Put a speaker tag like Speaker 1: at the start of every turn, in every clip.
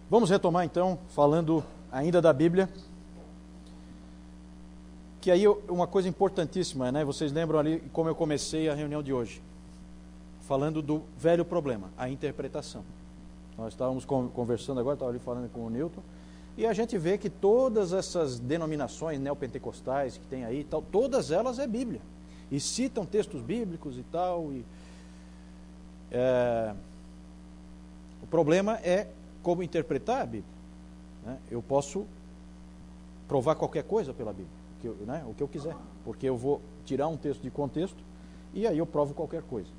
Speaker 1: Vamos retomar então, falando ainda da Bíblia, que aí uma coisa importantíssima, né? Vocês lembram ali como eu comecei a reunião de hoje, falando do velho problema, a interpretação. Nós estávamos conversando agora, estava ali falando com o Newton, e a gente vê que todas essas denominações neopentecostais que tem aí, tal, todas elas é Bíblia, e citam textos bíblicos e tal, o problema é como interpretar a Bíblia, né? Eu posso provar qualquer coisa pela Bíblia, né? O que eu quiser, porque eu vou tirar um texto de contexto e aí eu provo qualquer coisa.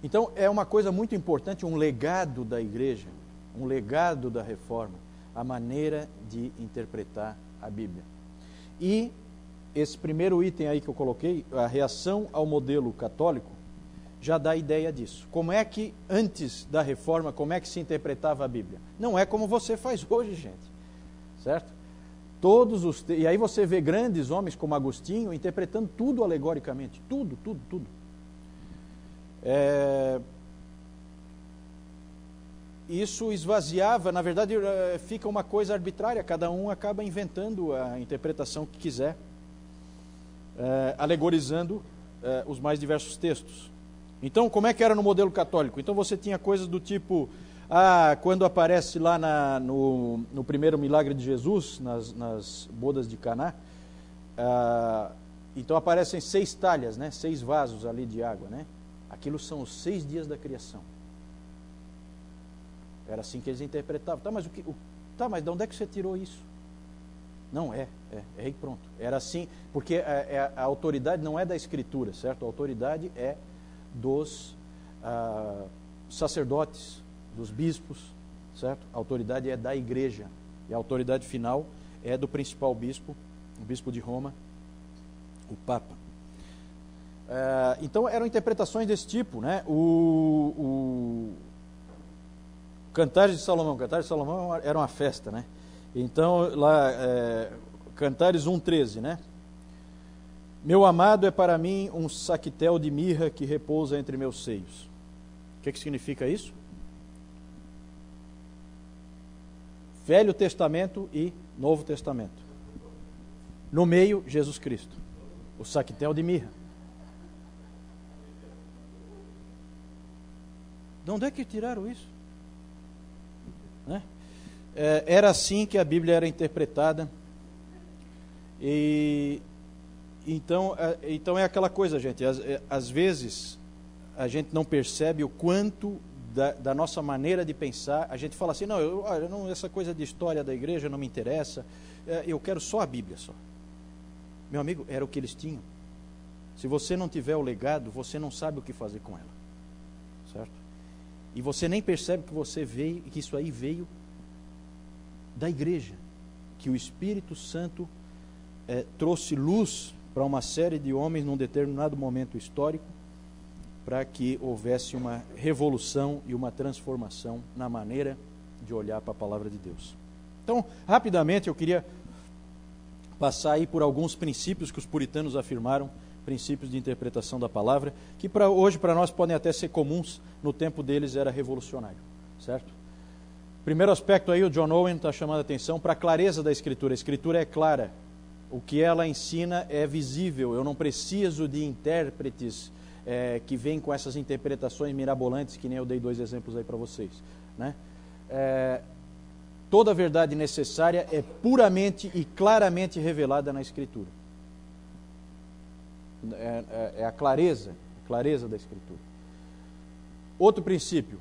Speaker 1: Então é uma coisa muito importante, um legado da igreja, um legado da reforma, a maneira de interpretar a Bíblia. E esse primeiro item aí que eu coloquei, a reação ao modelo católico, já dá ideia disso. Como é que, antes da reforma, como é que se interpretava a Bíblia? Não é como você faz hoje, gente. Certo? E aí você vê grandes homens como Agostinho interpretando tudo alegoricamente. Tudo. Isso esvaziava, na verdade fica uma coisa arbitrária, cada um acaba inventando a interpretação que quiser, alegorizando os mais diversos textos. Então, como é que era no modelo católico? Então você tinha coisas do tipo, quando aparece lá no primeiro milagre de Jesus, nas bodas de Caná, então aparecem 6 talhas, né? 6 vasos ali de água, né? Aquilo são os 6 dias da criação. Era assim que eles interpretavam. Mas de onde é que você tirou isso? Não, e pronto. Era assim, porque a autoridade não é da Escritura, certo? A autoridade é dos sacerdotes, dos bispos, certo? A autoridade é da igreja. E a autoridade final é do principal bispo, o bispo de Roma, o Papa. Então eram interpretações desse tipo, né? O Cantares de Salomão. Cantares de Salomão era uma festa, né? Então lá, Cantares 1:13, né? Meu amado é para mim um saquitel de mirra que repousa entre meus seios. O que significa isso? Velho Testamento e Novo Testamento. No meio, Jesus Cristo. O saquitel de mirra. De onde é que tiraram isso? Né? Era assim que a Bíblia era interpretada. Então é aquela coisa, gente, às vezes a gente não percebe o quanto da nossa maneira de pensar, a gente fala assim, essa coisa de história da igreja não me interessa, eu quero só a Bíblia só. Meu amigo, era o que eles tinham. Se você não tiver o legado, você não sabe o que fazer com ela, certo? E você nem percebe que isso aí veio da igreja, que o Espírito Santo trouxe luz para uma série de homens num determinado momento histórico, para que houvesse uma revolução e uma transformação na maneira de olhar para a palavra de Deus. Então, rapidamente, eu queria passar aí por alguns princípios que os puritanos afirmaram, princípios de interpretação da palavra, que hoje para nós podem até ser comuns, no tempo deles era revolucionário, certo? Primeiro aspecto aí, o John Owen está chamando a atenção para a clareza da Escritura. A Escritura é clara. O que ela ensina é visível. Eu não preciso de intérpretes que vêm com essas interpretações mirabolantes, que nem eu dei 2 exemplos aí para vocês, né? Toda a verdade necessária é puramente e claramente revelada na Escritura. É a clareza da Escritura. Outro princípio,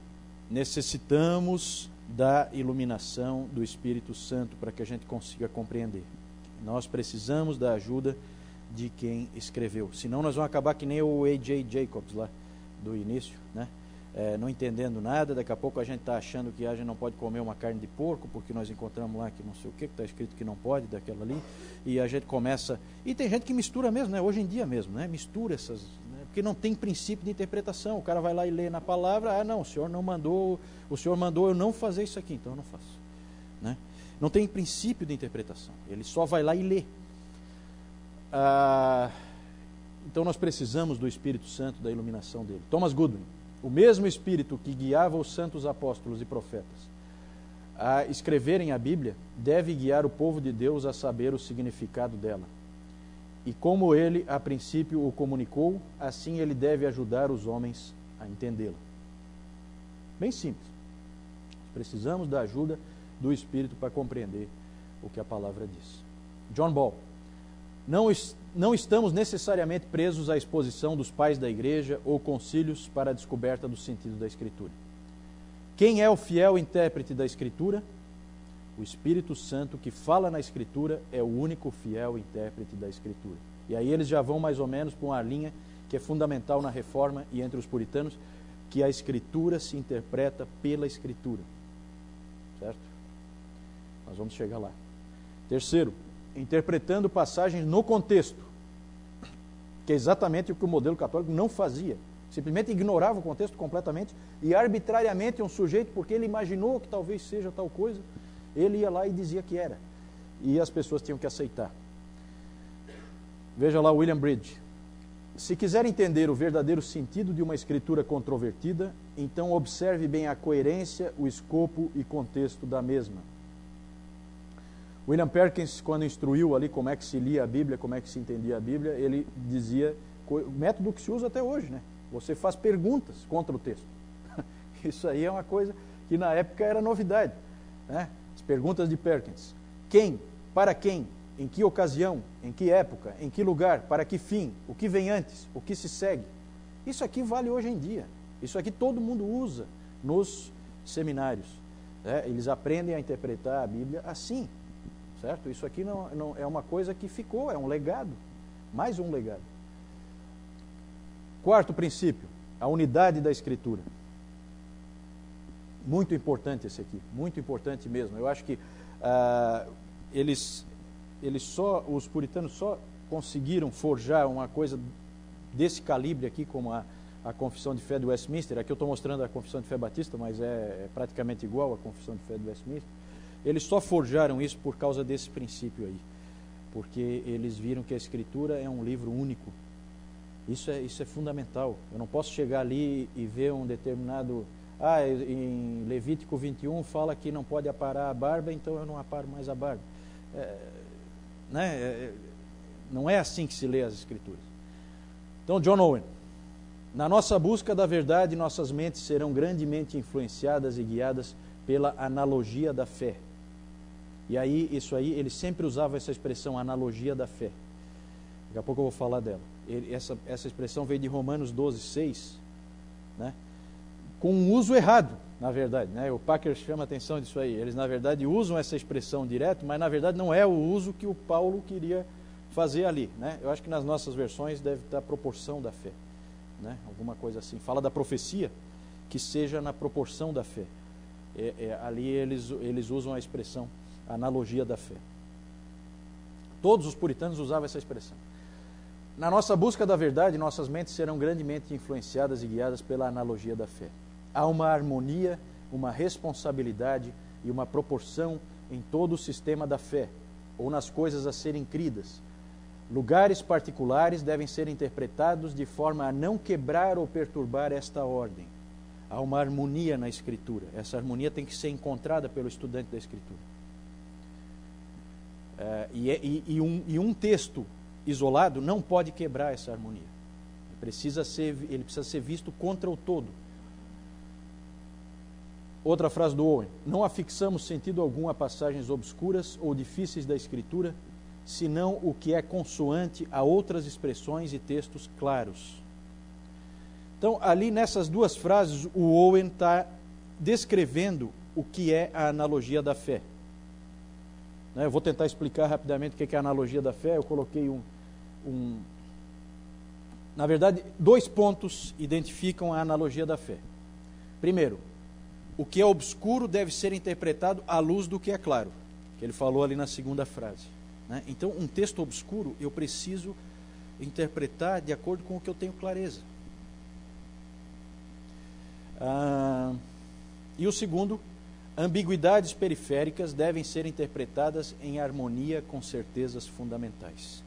Speaker 1: necessitamos da iluminação do Espírito Santo para que a gente consiga compreender. Nós precisamos da ajuda de quem escreveu. Senão nós vamos acabar que nem o A.J. Jacobs lá do início, né? Não entendendo nada, daqui a pouco a gente está achando que a gente não pode comer uma carne de porco, porque nós encontramos lá que não sei o que está escrito que não pode, daquela ali, e a gente começa... E tem gente que mistura mesmo, né? Hoje em dia mesmo, né? Mistura essas... Né? Porque não tem princípio de interpretação. O cara vai lá e lê na palavra, não, o senhor mandou eu não fazer isso aqui, então eu não faço, né? Não tem princípio de interpretação. Ele só vai lá e lê. Então nós precisamos do Espírito Santo, da iluminação dele. Thomas Goodwin, O mesmo Espírito que guiava os santos apóstolos e profetas a escreverem a Bíblia deve guiar o povo de Deus a saber o significado dela. E como ele, a princípio, o comunicou, assim ele deve ajudar os homens a entendê-la. Bem simples. Precisamos da ajuda do Espírito para compreender o que a palavra diz. John Ball. Não estamos necessariamente presos à exposição dos pais da igreja ou concílios para a descoberta do sentido da Escritura. Quem é o fiel intérprete da Escritura? O Espírito Santo que fala na Escritura é o único fiel intérprete da Escritura. E aí eles já vão mais ou menos para uma linha que é fundamental na Reforma e entre os puritanos, que a Escritura se interpreta pela Escritura. Certo? Nós vamos chegar lá. Terceiro, interpretando passagens no contexto, que é exatamente o que o modelo católico não fazia. Simplesmente ignorava o contexto completamente e arbitrariamente um sujeito, porque ele imaginou que talvez seja tal coisa, ele ia lá e dizia que era. E as pessoas tinham que aceitar. Veja lá William Bridge. Se quiser entender o verdadeiro sentido de uma escritura controvertida, então observe bem a coerência, o escopo e contexto da mesma. William Perkins, quando instruiu ali como é que se lia a Bíblia, como é que se entendia a Bíblia, ele dizia, o método que se usa até hoje, né? Você faz perguntas contra o texto. Isso aí é uma coisa que na época era novidade, né? As perguntas de Perkins. Quem? Para quem? Em que ocasião? Em que época? Em que lugar? Para que fim? O que vem antes? O que se segue? Isso aqui vale hoje em dia. Isso aqui todo mundo usa nos seminários. Né? Eles aprendem a interpretar a Bíblia assim. Certo? Isso aqui não é uma coisa que ficou, é um legado. Mais um legado. Quarto princípio, a unidade da Escritura. Muito importante esse aqui, muito importante mesmo. Eu acho que os puritanos só conseguiram forjar uma coisa desse calibre aqui, como a Confissão de Fé de Westminster. Aqui eu estou mostrando a Confissão de Fé Batista, mas é praticamente igual à Confissão de Fé de Westminster. Eles só forjaram isso por causa desse princípio aí, porque eles viram que a Escritura é um livro único. Isso é fundamental. Eu não posso chegar ali e ver um determinado... em Levítico 21 fala que não pode aparar a barba, então eu não aparo mais a barba. Não é assim que se lê as Escrituras. Então, John Owen. Na nossa busca da verdade, nossas mentes serão grandemente influenciadas e guiadas pela analogia da fé. E aí, ele sempre usava essa expressão, analogia da fé. Daqui a pouco eu vou falar dela. Essa expressão veio de Romanos 12:6, né? Com um uso errado, na verdade. Né? O Packer chama a atenção disso aí. Eles, na verdade, usam essa expressão direto, mas, na verdade, não é o uso que o Paulo queria fazer ali. Né? Eu acho que nas nossas versões deve estar a proporção da fé. Né? Alguma coisa assim. Fala da profecia, que seja na proporção da fé. Ali eles usam a expressão, a analogia da fé. Todos os puritanos usavam essa expressão. Na nossa busca da verdade, nossas mentes serão grandemente influenciadas e guiadas pela analogia da fé. Há uma harmonia, uma responsabilidade e uma proporção em todo o sistema da fé, ou nas coisas a serem cridas. Lugares particulares devem ser interpretados de forma a não quebrar ou perturbar esta ordem. Há uma harmonia na Escritura. Essa harmonia tem que ser encontrada pelo estudante da Escritura. Um texto isolado não pode quebrar essa harmonia. Ele precisa ser visto contra o todo. Outra frase do Owen: não afixamos sentido algum a passagens obscuras ou difíceis da Escritura, senão o que é consoante a outras expressões e textos claros. Então, ali nessas duas frases, o Owen está descrevendo o que é a analogia da fé. Eu vou tentar explicar rapidamente o que é a analogia da fé. Eu coloquei na verdade, 2 pontos identificam a analogia da fé. Primeiro, o que é obscuro deve ser interpretado à luz do que é claro, que ele falou ali na segunda frase. Né? Então, um texto obscuro eu preciso interpretar de acordo com o que eu tenho clareza. E o segundo, ambiguidades periféricas devem ser interpretadas em harmonia com certezas fundamentais.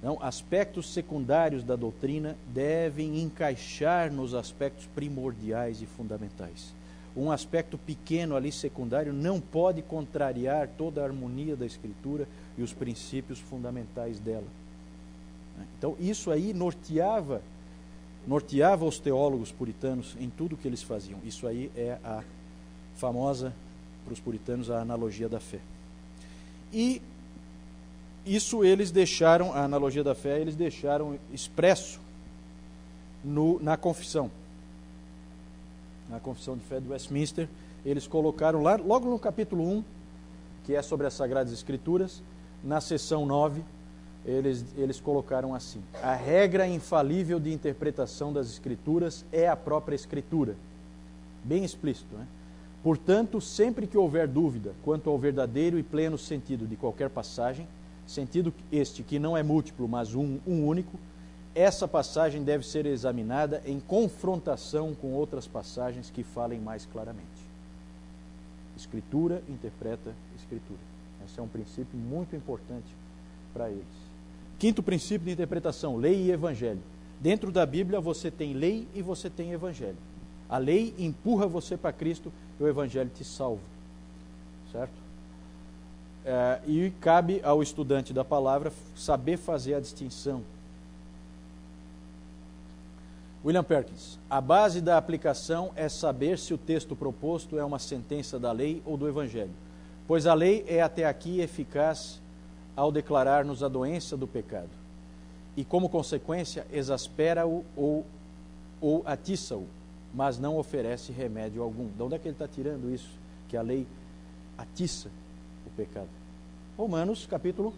Speaker 1: Não, aspectos secundários da doutrina devem encaixar nos aspectos primordiais e fundamentais. Um aspecto pequeno ali, secundário, não pode contrariar toda a harmonia da Escritura e os princípios fundamentais dela. Então, isso aí norteava os teólogos puritanos em tudo que eles faziam. Isso aí é a famosa, para os puritanos, a analogia da fé. E isso eles deixaram, a analogia da fé, eles deixaram expresso na confissão. Na confissão de fé de Westminster, eles colocaram lá, logo no capítulo 1, que é sobre as Sagradas Escrituras, na seção 9, eles colocaram assim: a regra infalível de interpretação das Escrituras é a própria Escritura. Bem explícito, né? Portanto, sempre que houver dúvida quanto ao verdadeiro e pleno sentido de qualquer passagem, sentido este que não é múltiplo, mas um único, essa passagem deve ser examinada em confrontação com outras passagens que falem mais claramente. Escritura interpreta Escritura. Esse é um princípio muito importante para eles. Quinto princípio de interpretação: lei e evangelho. Dentro da Bíblia você tem lei e você tem evangelho. A lei empurra você para Cristo e o evangelho te salva. Certo? E cabe ao estudante da palavra saber fazer a distinção. William Perkins: a base da aplicação é saber se o texto proposto é uma sentença da lei ou do evangelho, pois a lei é até aqui eficaz ao declarar-nos a doença do pecado e, como consequência, exaspera-o ou atiça-o, mas não oferece remédio algum. De onde é que ele está tirando isso? Que a lei atiça o pecado. Romanos capítulo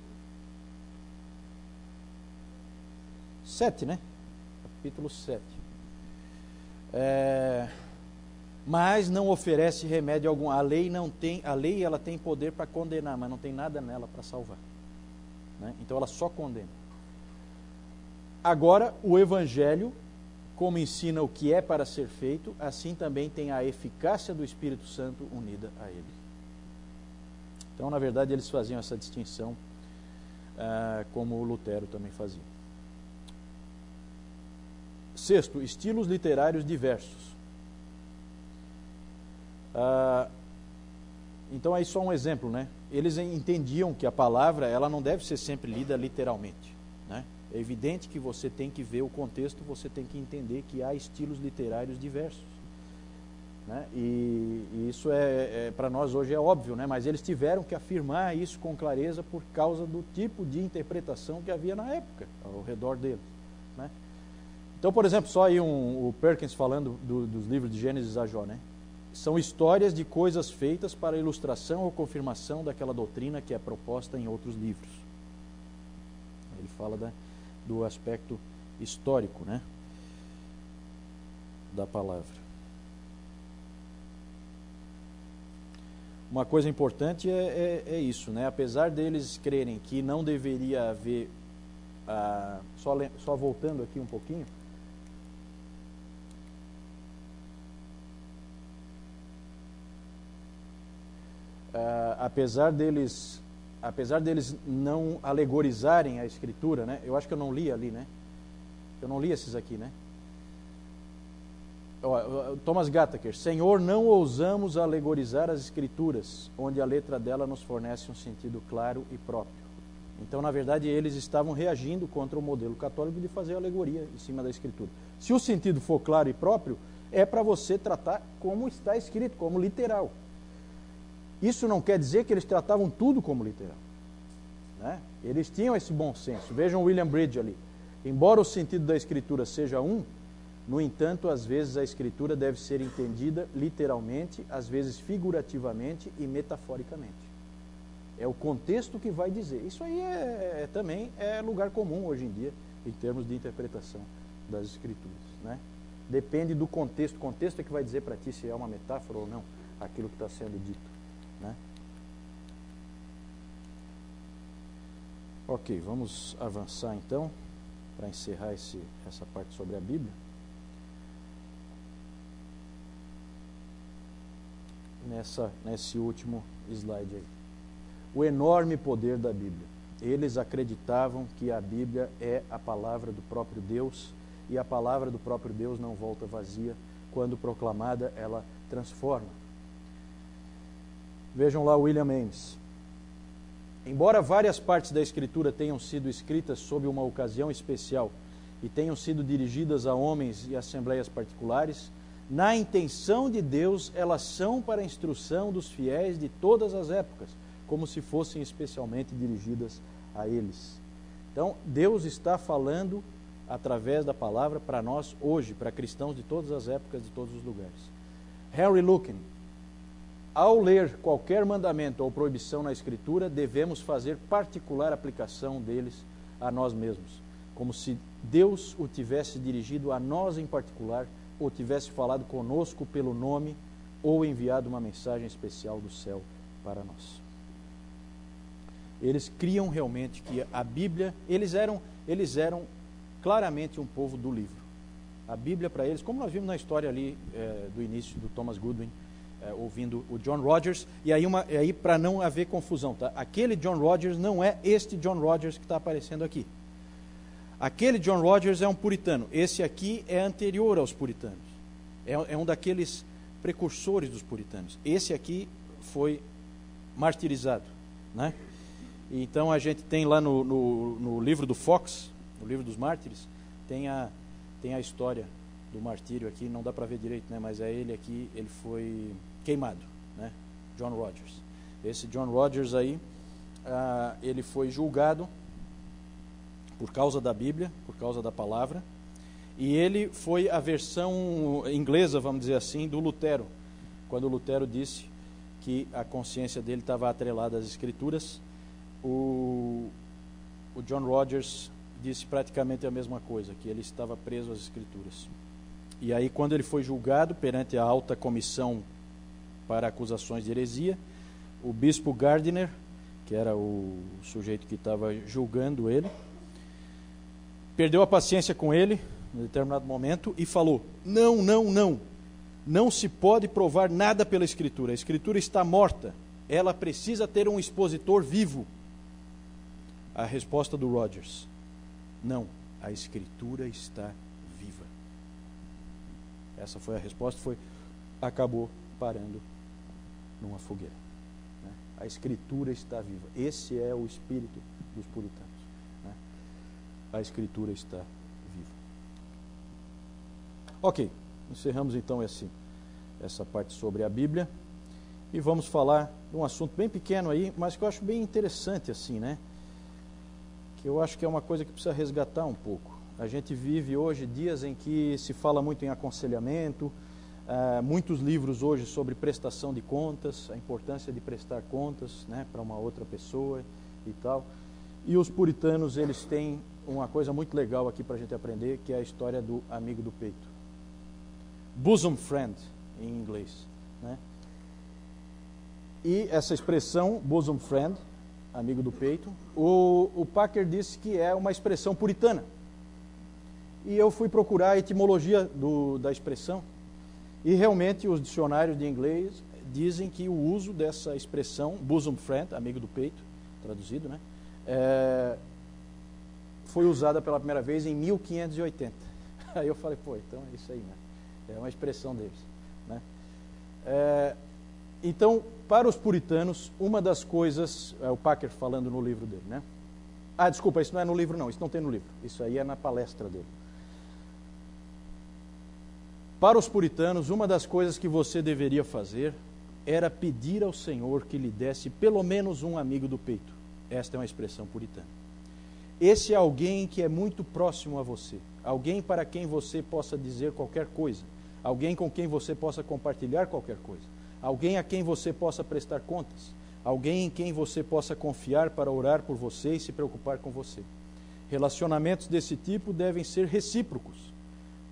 Speaker 1: 7, né? Capítulo 7. Mas não oferece remédio algum. A lei ela tem poder para condenar, mas não tem nada nela para salvar. Né? Então ela só condena. Agora, o Evangelho, como ensina o que é para ser feito, assim também tem a eficácia do Espírito Santo unida a ele. Então, na verdade, eles faziam essa distinção, como o Lutero também fazia. Sexto, estilos literários diversos. Então, aí só um exemplo, né? Eles entendiam que a palavra, ela não deve ser sempre lida literalmente, né? É evidente que você tem que ver o contexto, você tem que entender que há estilos literários diversos, né? E isso para nós hoje é óbvio, né? Mas eles tiveram que afirmar isso com clareza por causa do tipo de interpretação que havia na época, ao redor deles, né? Então, por exemplo, só aí o Perkins falando dos livros de Gênesis a Jó, né? São histórias de coisas feitas para ilustração ou confirmação daquela doutrina que é proposta em outros livros. Ele fala do aspecto histórico, né, da palavra. Uma coisa importante é isso, né? Apesar deles crerem que não deveria haver, só voltando aqui um pouquinho, apesar deles não alegorizarem a Escritura, né? Eu acho que eu não li ali, né? Eu não li esses aqui, né? Thomas Gattaker: Senhor, não ousamos alegorizar as Escrituras, onde a letra dela nos fornece um sentido claro e próprio. Então, na verdade, eles estavam reagindo contra o modelo católico de fazer alegoria em cima da Escritura. Se o sentido for claro e próprio, é para você tratar como está escrito, como literal. Isso não quer dizer que eles tratavam tudo como literal, né? Eles tinham esse bom senso. Vejam William Bridge ali. Embora o sentido da Escritura seja um, no entanto, às vezes a Escritura deve ser entendida literalmente, às vezes figurativamente e metaforicamente. É o contexto que vai dizer. Isso aí também é lugar comum hoje em dia, em termos de interpretação das Escrituras, né? Depende do contexto. O contexto é que vai dizer para ti se é uma metáfora ou não, aquilo que está sendo dito, né? Ok, vamos avançar então, para encerrar essa parte sobre a Bíblia. Nesse último slide aí. O enorme poder da Bíblia. Eles acreditavam que a Bíblia é a palavra do próprio Deus, e a palavra do próprio Deus não volta vazia. Quando proclamada, ela transforma. Vejam lá William Ames. Embora várias partes da Escritura tenham sido escritas sob uma ocasião especial e tenham sido dirigidas a homens e assembleias particulares, na intenção de Deus, elas são para a instrução dos fiéis de todas as épocas, como se fossem especialmente dirigidas a eles. Então, Deus está falando através da palavra para nós hoje, para cristãos de todas as épocas, de todos os lugares. Henry Lukin: ao ler qualquer mandamento ou proibição na Escritura, devemos fazer particular aplicação deles a nós mesmos, como se Deus o tivesse dirigido a nós em particular, ou tivesse falado conosco pelo nome, ou enviado uma mensagem especial do céu para nós. Eles criam realmente que a Bíblia, eles eram claramente um povo do livro. A Bíblia para eles, como nós vimos na história ali do início do Thomas Goodwin, ouvindo o John Rogers, e aí para não haver confusão, tá? Aquele John Rogers não é este John Rogers que está aparecendo aqui. Aquele John Rogers é um puritano. Esse aqui é anterior aos puritanos. É um daqueles precursores dos puritanos. Esse aqui foi martirizado, né? Então a gente tem lá no livro do Fox, no livro dos mártires, tem a história do martírio aqui. Não dá para ver direito, né? Mas é ele aqui, ele foi queimado, né? John Rogers. Esse John Rogers aí, ele foi julgado por causa da Bíblia, por causa da palavra, e ele foi a versão inglesa, vamos dizer assim, do Lutero, quando Lutero disse que a consciência dele estava atrelada às Escrituras. O John Rogers disse praticamente a mesma coisa, que ele estava preso às Escrituras. E aí, quando ele foi julgado perante a alta comissão para acusações de heresia, o bispo Gardiner, que era o sujeito que estava julgando ele, perdeu a paciência com ele, em determinado momento, e falou: não se pode provar nada pela Escritura. A Escritura está morta. Ela precisa ter um expositor vivo. A resposta do Rogers: não, a Escritura está viva. Essa foi a resposta, acabou parando numa fogueira, né? A Escritura está viva. Esse é o espírito dos puritanos, né? A Escritura está viva. Ok, encerramos então essa parte sobre a Bíblia e vamos falar de um assunto bem pequeno aí, mas que eu acho bem interessante assim, né? Que eu acho que é uma coisa que precisa resgatar um pouco. A gente vive hoje dias em que se fala muito em aconselhamento, muitos livros hoje sobre prestação de contas, a importância de prestar contas, né, para uma outra pessoa e tal. E os puritanos, eles têm uma coisa muito legal aqui para a gente aprender, que é a história do amigo do peito. Bosom friend, em inglês, né? E essa expressão, bosom friend, amigo do peito, o Packer disse que é uma expressão puritana. E eu fui procurar a etimologia da expressão, e realmente os dicionários de inglês dizem que o uso dessa expressão, bosom friend, amigo do peito, traduzido, né, foi usada pela primeira vez em 1580. Aí eu falei, então é isso aí, né? É uma expressão deles, né? Então, para os puritanos, uma das coisas, o Packer falando no livro dele, né? Desculpa, isso não é no livro não, isso não tem no livro, isso aí é na palestra dele. Para os puritanos, uma das coisas que você deveria fazer era pedir ao Senhor que lhe desse pelo menos um amigo do peito. Esta é uma expressão puritana. Esse é alguém que é muito próximo a você, alguém para quem você possa dizer qualquer coisa, alguém com quem você possa compartilhar qualquer coisa, alguém a quem você possa prestar contas, alguém em quem você possa confiar para orar por você e se preocupar com você. Relacionamentos desse tipo devem ser recíprocos.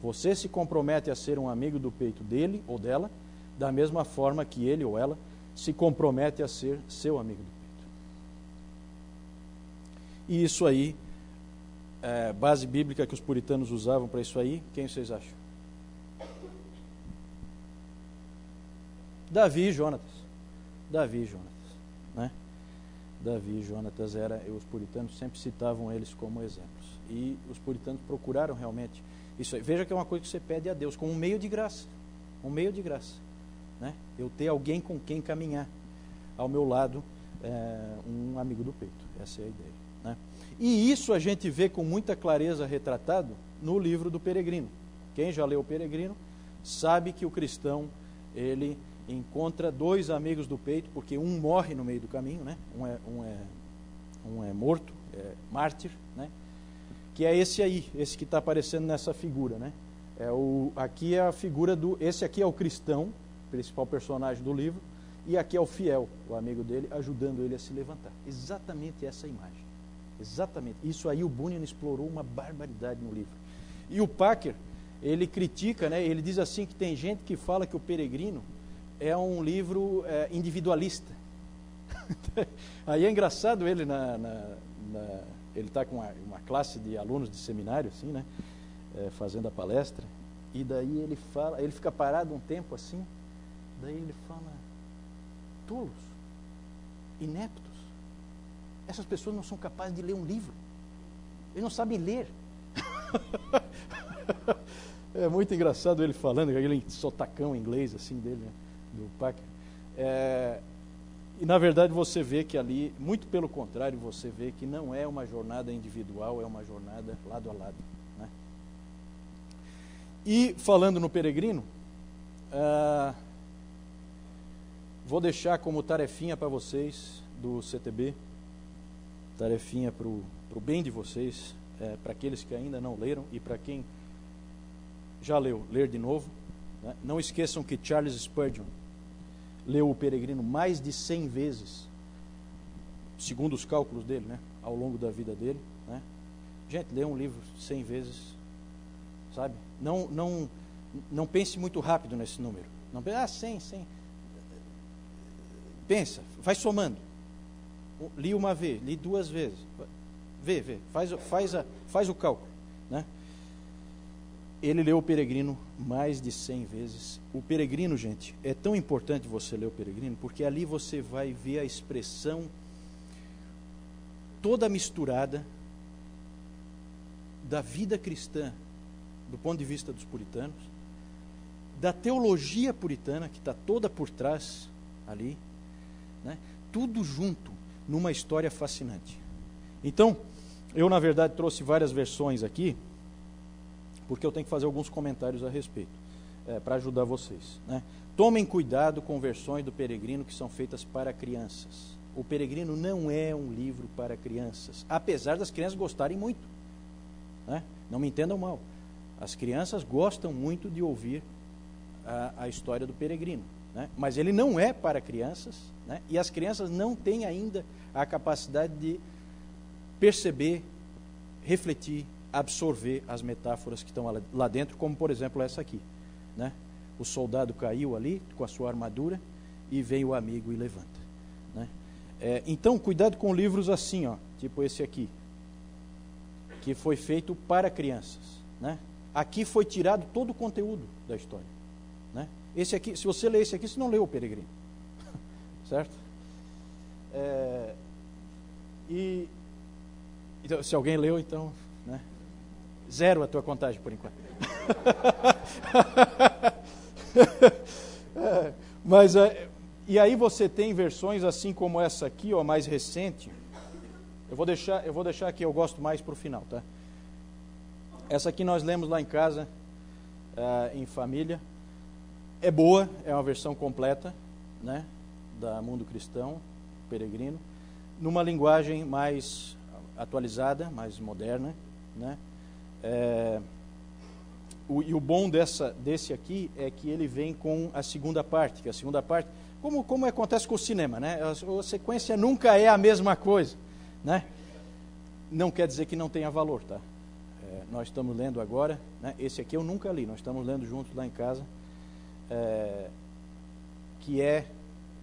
Speaker 1: Você se compromete a ser um amigo do peito dele ou dela, da mesma forma que ele ou ela se compromete a ser seu amigo do peito. E isso aí, base bíblica que os puritanos usavam para isso aí, quem vocês acham? Davi e Jonatas, né? Davi e Jonatas os puritanos sempre citavam eles como exemplos. E os puritanos procuraram realmente isso aí. Veja que é uma coisa que você pede a Deus, como um meio de graça. Um meio de graça. Né? Eu ter alguém com quem caminhar. Ao meu lado, um amigo do peito. Essa é a ideia. Né? E isso a gente vê com muita clareza retratado no livro do Peregrino. Quem já leu o Peregrino sabe que o cristão, ele encontra dois amigos do peito, porque um morre no meio do caminho, né? Um é morto, é mártir, né? Que é esse aí, esse que está aparecendo nessa figura, né? Aqui é a figura esse aqui é o cristão, principal personagem do livro, e aqui é o fiel, o amigo dele, ajudando ele a se levantar. Exatamente essa imagem. Exatamente. Isso aí o Bunyan explorou uma barbaridade no livro. E o Packer, ele critica, né? Ele diz assim que tem gente que fala que o Peregrino é um livro individualista. Aí é engraçado ele ele está com uma classe de alunos de seminário, assim, né? Fazendo a palestra, e daí ele fica parado um tempo assim, daí ele fala: tolos, ineptos, essas pessoas não são capazes de ler um livro, eles não sabem ler. É muito engraçado ele falando, aquele sotacão inglês assim dele, né? Do Packer. E na verdade você vê que ali, muito pelo contrário, você vê que não é uma jornada individual, é uma jornada lado a lado, né? E falando no Peregrino, vou deixar como tarefinha para vocês do CTB, tarefinha para o bem de vocês, para aqueles que ainda não leram e para quem já leu, ler de novo, né? Não esqueçam que Charles Spurgeon leu o Peregrino mais de 100 vezes, segundo os cálculos dele, né? Ao longo da vida dele, né? Gente, lê um livro 100 vezes, sabe? Não pense muito rápido nesse número. Não pense, 100. Pensa, vai somando. Li uma vez, li duas vezes. Vê, faz o cálculo, né? Ele leu o Peregrino mais de 100 vezes. O Peregrino, gente, é tão importante você ler o Peregrino, porque ali você vai ver a expressão toda misturada da vida cristã, do ponto de vista dos puritanos, da teologia puritana, que está toda por trás ali, né? Tudo junto, numa história fascinante. Então, eu, na verdade, trouxe várias versões aqui, porque eu tenho que fazer alguns comentários a respeito, para ajudar vocês, né? Tomem cuidado com versões do Peregrino que são feitas para crianças. O Peregrino não é um livro para crianças, apesar das crianças gostarem muito, né? Não me entendam mal. As crianças gostam muito de ouvir a história do Peregrino, né? Mas ele não é para crianças, né? E as crianças não têm ainda a capacidade de perceber, refletir, absorver as metáforas que estão lá dentro, como por exemplo essa aqui, né? O soldado caiu ali com a sua armadura e vem o amigo e levanta, né? Então cuidado com livros assim, ó, tipo esse aqui, que foi feito para crianças, né? Aqui foi tirado todo o conteúdo da história, né? Esse aqui, se você ler esse aqui, você não leu o Peregrino. Certo? Então, se alguém leu, então, né? 0 a tua contagem por enquanto. Mas e aí você tem versões assim como essa aqui, ó, mais recente. Eu vou deixar aqui, eu gosto mais para o final, tá? Essa aqui nós lemos lá em casa, em família. É boa, é uma versão completa, né, da Mundo Cristão, Peregrino, numa linguagem mais atualizada, mais moderna, né? E o bom desse aqui é que ele vem com a segunda parte, que a segunda parte, como acontece com o cinema, né? A sequência nunca é a mesma coisa, né? Não quer dizer que não tenha valor, tá? Nós estamos lendo agora, né? Esse aqui eu nunca li, nós estamos lendo juntos lá em casa, que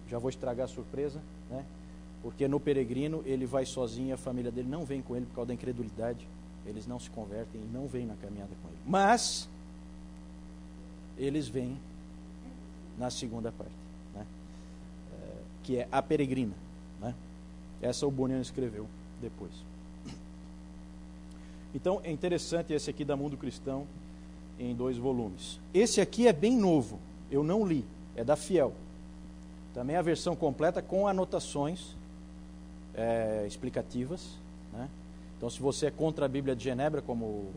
Speaker 1: já vou estragar a surpresa, né? Porque no Peregrino ele vai sozinho, a família dele não vem com ele por causa da incredulidade, eles não se convertem e não vêm na caminhada com ele, mas eles vêm na segunda parte, né? Que é a Peregrina, né? Essa o Bunyan escreveu depois. Então, é interessante esse aqui da Mundo Cristão, em 2 volumes. Esse aqui é bem novo, eu não li, é da Fiel. Também a versão completa com anotações explicativas, né? Então, se você é contra a Bíblia de Genebra, como o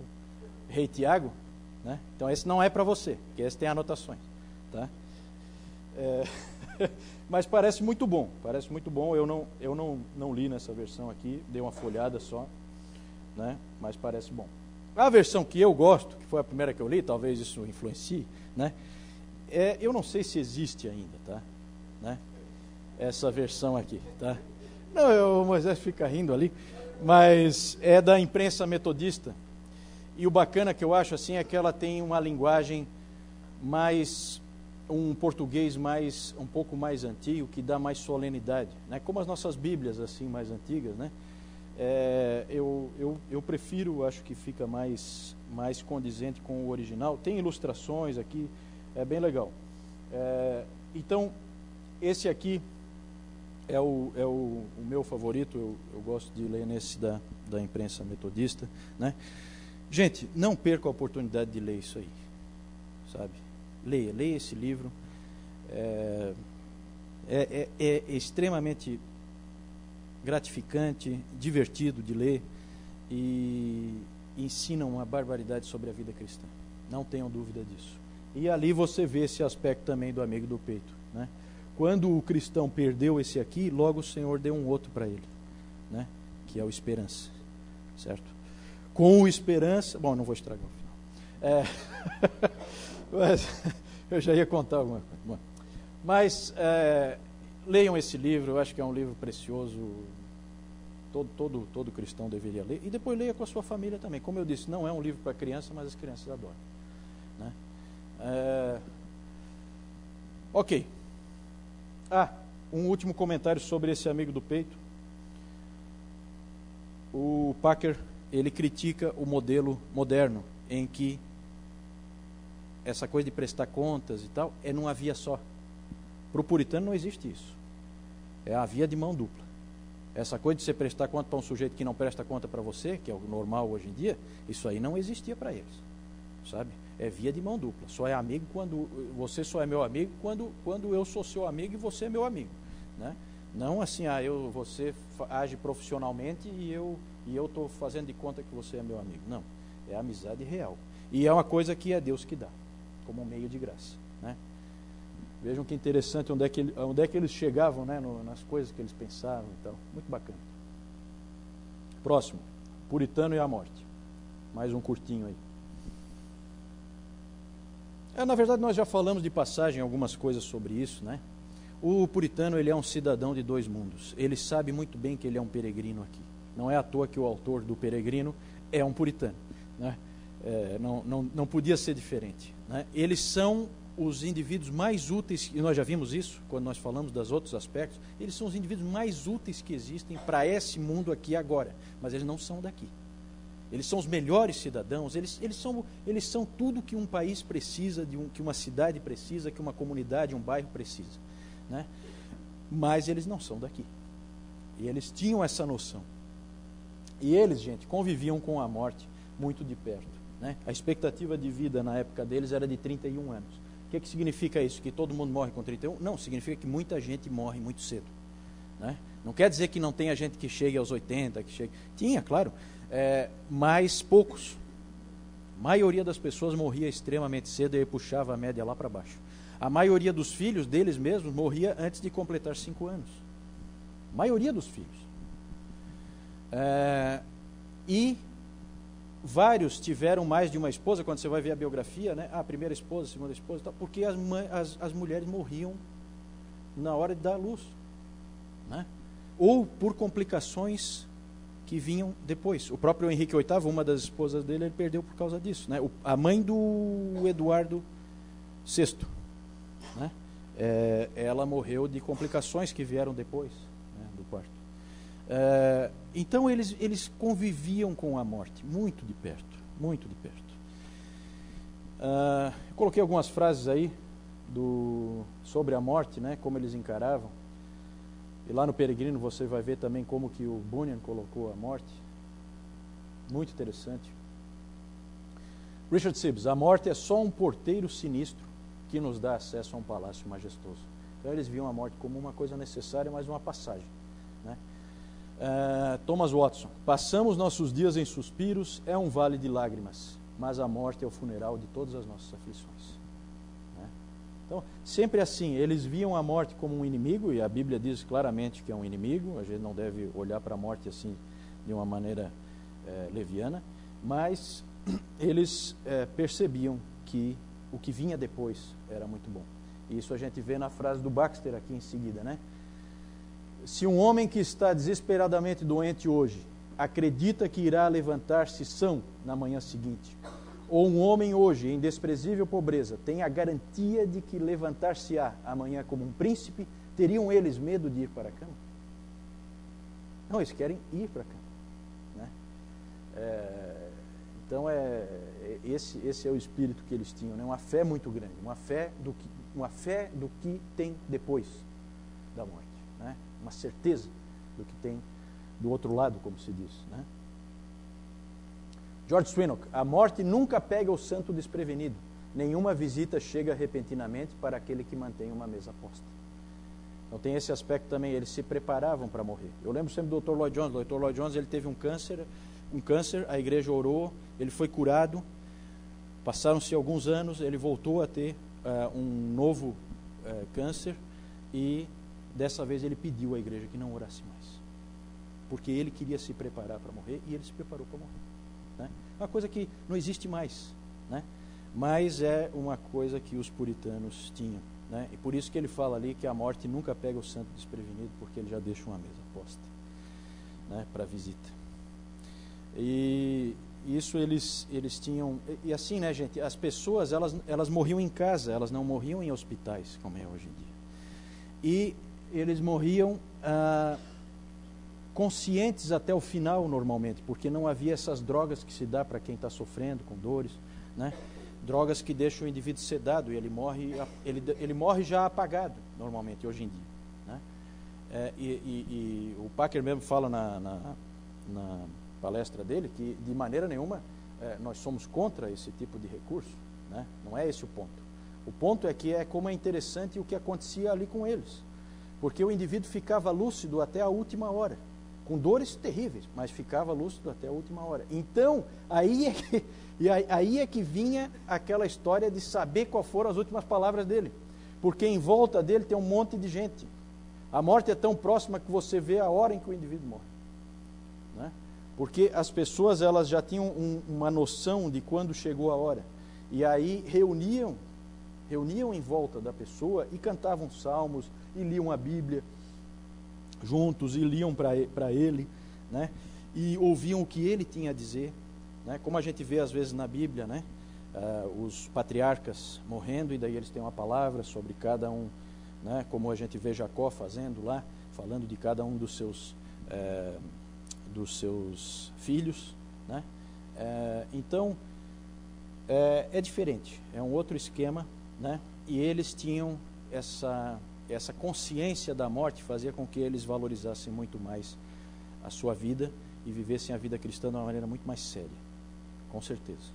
Speaker 1: Rei Tiago, né? Então esse não é para você, porque esse tem anotações, tá? Mas parece muito bom, eu não li nessa versão aqui, dei uma folhada só, né? Mas parece bom. A versão que eu gosto, que foi a primeira que eu li, talvez isso influencie, né? Eu não sei se existe ainda, tá? Né? Essa versão aqui, tá? Não, o Moisés fica rindo ali, mas é da imprensa metodista. E o bacana que eu acho assim é que ela tem uma linguagem mais, um português mais, um pouco mais antigo, que dá mais solenidade, né? Como as nossas Bíblias assim mais antigas, né? Eu prefiro, acho que fica mais condizente com o original. Tem ilustrações aqui, é bem legal. Então, esse aqui é o meu favorito, eu gosto de ler nesse da imprensa metodista, né? Gente, não perca a oportunidade de ler isso aí, sabe? Leia esse livro. É extremamente gratificante, divertido de ler e ensina uma barbaridade sobre a vida cristã. Não tenham dúvida disso. E ali você vê esse aspecto também do amigo do peito, né? Quando o cristão perdeu esse aqui, logo o Senhor deu um outro para ele, né? Que é o esperança, certo? Com o esperança... Bom, não vou estragar o final. Mas, eu já ia contar alguma coisa. Bom, mas leiam esse livro, eu acho que é um livro precioso. Todo cristão deveria ler. E depois leia com a sua família também. Como eu disse, não é um livro para criança, mas as crianças adoram, né? Ok. Um último comentário sobre esse amigo do peito. O Packer, ele critica o modelo moderno, em que essa coisa de prestar contas e tal, é numa via só. Para o puritano não existe isso. É a via de mão dupla. Essa coisa de você prestar conta para um sujeito que não presta conta para você, que é o normal hoje em dia, isso aí não existia para eles, sabe? É via de mão dupla. Só é amigo quando você só é meu amigo quando eu sou seu amigo e você é meu amigo, né? Não assim, você age profissionalmente e eu estou fazendo de conta que você é meu amigo. Não, é amizade real. E é uma coisa que é Deus que dá, como um meio de graça, né? Vejam que interessante onde é que eles chegavam, né, nas coisas que eles pensavam e tal. Muito bacana. Próximo, Puritano e a Morte. Mais um curtinho aí. Na verdade, nós já falamos de passagem algumas coisas sobre isso, né? O puritano, ele é um cidadão de 2 mundos. Ele sabe muito bem que ele é um peregrino aqui. Não é à toa que o autor do Peregrino é um puritano, né? Não podia ser diferente, né? Eles são os indivíduos mais úteis, e nós já vimos isso quando nós falamos dos outros aspectos. Eles são os indivíduos mais úteis que existem para esse mundo aqui agora, mas eles não são daqui. Eles são os melhores cidadãos, eles são tudo que um país precisa, que uma cidade precisa, que uma comunidade, um bairro precisa, né? Mas eles não são daqui. E eles tinham essa noção. E eles, gente, conviviam com a morte muito de perto, né? A expectativa de vida na época deles era de 31 anos. O que significa isso? Que todo mundo morre com 31? Não, significa que muita gente morre muito cedo, né? Não quer dizer que não tenha gente que chegue aos 80, que chegue... Tinha, claro, mas poucos. A maioria das pessoas morria extremamente cedo e aí puxava a média lá para baixo. A maioria dos filhos deles mesmos morria antes de completar 5 anos. A maioria dos filhos. E vários tiveram mais de uma esposa, quando você vai ver a biografia, né? A primeira esposa, a segunda esposa, tal, porque as mulheres morriam na hora de dar à luz, né? Ou por complicações que vinham depois. O próprio Henrique VIII, uma das esposas dele, ele perdeu por causa disso, né? A mãe do Eduardo VI, né? Ela morreu de complicações que vieram depois, né, do parto. Então eles conviviam com a morte muito de perto, muito de perto. Eu coloquei algumas frases aí sobre a morte, né, como eles encaravam. E lá no Peregrino você vai ver também como que o Bunyan colocou a morte. Muito interessante. Richard Sibbes, a morte é só um porteiro sinistro que nos dá acesso a um palácio majestoso. Então eles viam a morte como uma coisa necessária, mas uma passagem, né? Thomas Watson, passamos nossos dias em suspiros, é um vale de lágrimas, mas a morte é o funeral de todas as nossas aflições, né? Então, sempre assim, eles viam a morte como um inimigo, e a Bíblia diz claramente que é um inimigo, a gente não deve olhar para a morte assim de uma maneira leviana, mas eles percebiam que o que vinha depois era muito bom. E isso a gente vê na frase do Baxter aqui em seguida, né? Se um homem que está desesperadamente doente hoje acredita que irá levantar-se são na manhã seguinte, ou um homem hoje em desprezível pobreza tem a garantia de que levantar-se-á amanhã como um príncipe, teriam eles medo de ir para a cama? Não, eles querem ir para a cama, né? Então esse é o espírito que eles tinham, né? Uma fé muito grande, uma fé do que tem depois da morte, né? Uma certeza do que tem do outro lado, como se diz, né? George Swinnock, a morte nunca pega o santo desprevenido, nenhuma visita chega repentinamente para aquele que mantém uma mesa posta. Então tem esse aspecto também, eles se preparavam para morrer. Eu lembro sempre do Dr. Lloyd Jones. O Dr. Lloyd Jones, ele teve um câncer, a igreja orou, ele foi curado, passaram-se alguns anos, ele voltou a ter um novo câncer, e dessa vez ele pediu à igreja que não orasse mais, porque ele queria se preparar para morrer, e ele se preparou para morrer, né? Uma coisa que não existe mais, né? Mas é uma coisa que os puritanos tinham, né? E por isso que ele fala ali que a morte nunca pega o santo desprevenido, porque ele já deixa uma mesa posta, né, para visita. E isso eles tinham. E assim, né, gente, as pessoas elas morriam em casa, elas não morriam em hospitais, como é hoje em dia. E eles morriam conscientes até o final, normalmente, porque não havia essas drogas que se dá para quem está sofrendo com dores, né? Drogas que deixam o indivíduo sedado, e ele morre já apagado, normalmente, hoje em dia, né? E o Packer mesmo fala na palestra dele que de maneira nenhuma nós somos contra esse tipo de recurso, né? Não é esse o ponto. O ponto é que como é interessante o que acontecia ali com eles, porque o indivíduo ficava lúcido até a última hora, com dores terríveis, mas ficava lúcido até a última hora. Então, aí é que vinha aquela história de saber quais foram as últimas palavras dele, porque em volta dele tem um monte de gente. A morte é tão próxima que você vê a hora em que o indivíduo morre, né? Porque as pessoas elas já tinham uma noção de quando chegou a hora, e aí reuniam em volta da pessoa e cantavam salmos e liam a Bíblia juntos, e liam para ele, né? E ouviam o que ele tinha a dizer, né? Como a gente vê às vezes na Bíblia, né? Os patriarcas morrendo, e daí eles têm uma palavra sobre cada um, né? Como a gente vê Jacó fazendo lá, falando de cada um dos seus filhos, né? Então é diferente, é um outro esquema, né? E eles tinham essa consciência da morte, fazia com que eles valorizassem muito mais a sua vida e vivessem a vida cristã de uma maneira muito mais séria, com certeza,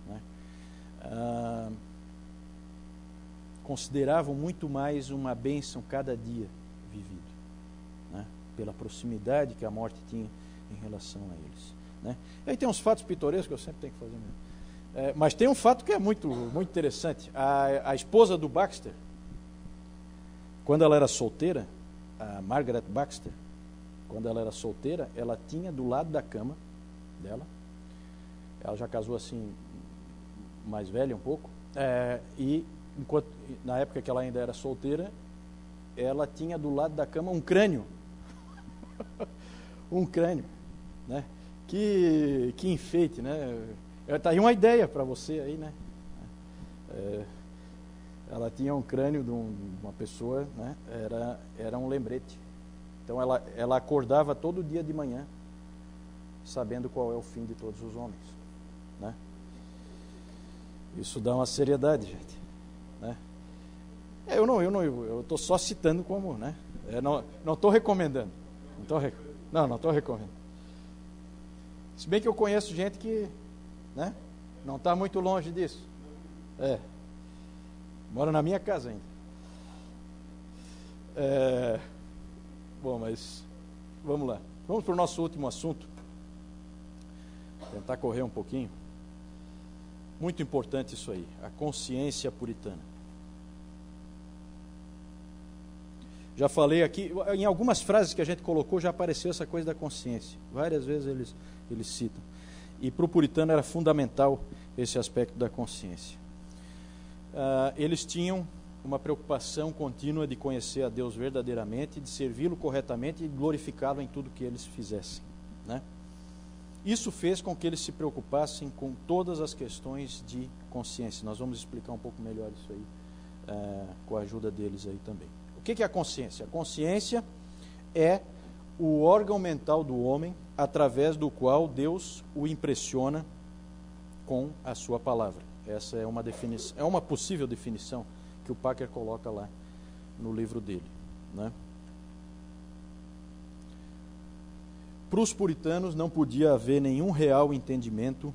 Speaker 1: né? Consideravam muito mais uma bênção cada dia vivido, né? Pela proximidade que a morte tinha em relação a eles, né? E aí tem uns fatos pitorescos que eu sempre tenho que fazer mesmo. Mas tem um fato que é muito, muito interessante. A esposa do Baxter, quando ela era solteira, a Margaret Baxter, quando ela era solteira, ela tinha do lado da cama dela, ela já casou assim, mais velha um pouco, e na época que ela ainda era solteira, ela tinha do lado da cama um crânio, um crânio, né? Que enfeite, né? Está aí uma ideia para você aí, né? Ela tinha um crânio de uma pessoa, né? Era um lembrete. Então ela acordava todo dia de manhã sabendo qual é o fim de todos os homens, né? Isso dá uma seriedade, gente, né? Eu estou só citando como, né? Não estou recomendando. Não estou recomendando. Se bem que eu conheço gente que, né, não está muito longe disso. Mora na minha casa ainda. Bom, mas vamos lá. Vamos para o nosso último assunto. Tentar correr um pouquinho. Muito importante isso aí, a consciência puritana. Já falei aqui, em algumas frases que a gente colocou já apareceu essa coisa da consciência. Várias vezes eles citam. E para o puritano era fundamental esse aspecto da consciência. Eles tinham uma preocupação contínua de conhecer a Deus verdadeiramente, de servi-lo corretamente e glorificá-lo em tudo que eles fizessem, né? Isso fez com que eles se preocupassem com todas as questões de consciência. Nós vamos explicar um pouco melhor isso aí, com a ajuda deles aí também. O que é a consciência? A consciência é o órgão mental do homem através do qual Deus o impressiona com a sua palavra. Essa é uma definição, é uma possível definição que o Packer coloca lá no livro dele, né? Para os puritanos não podia haver nenhum real entendimento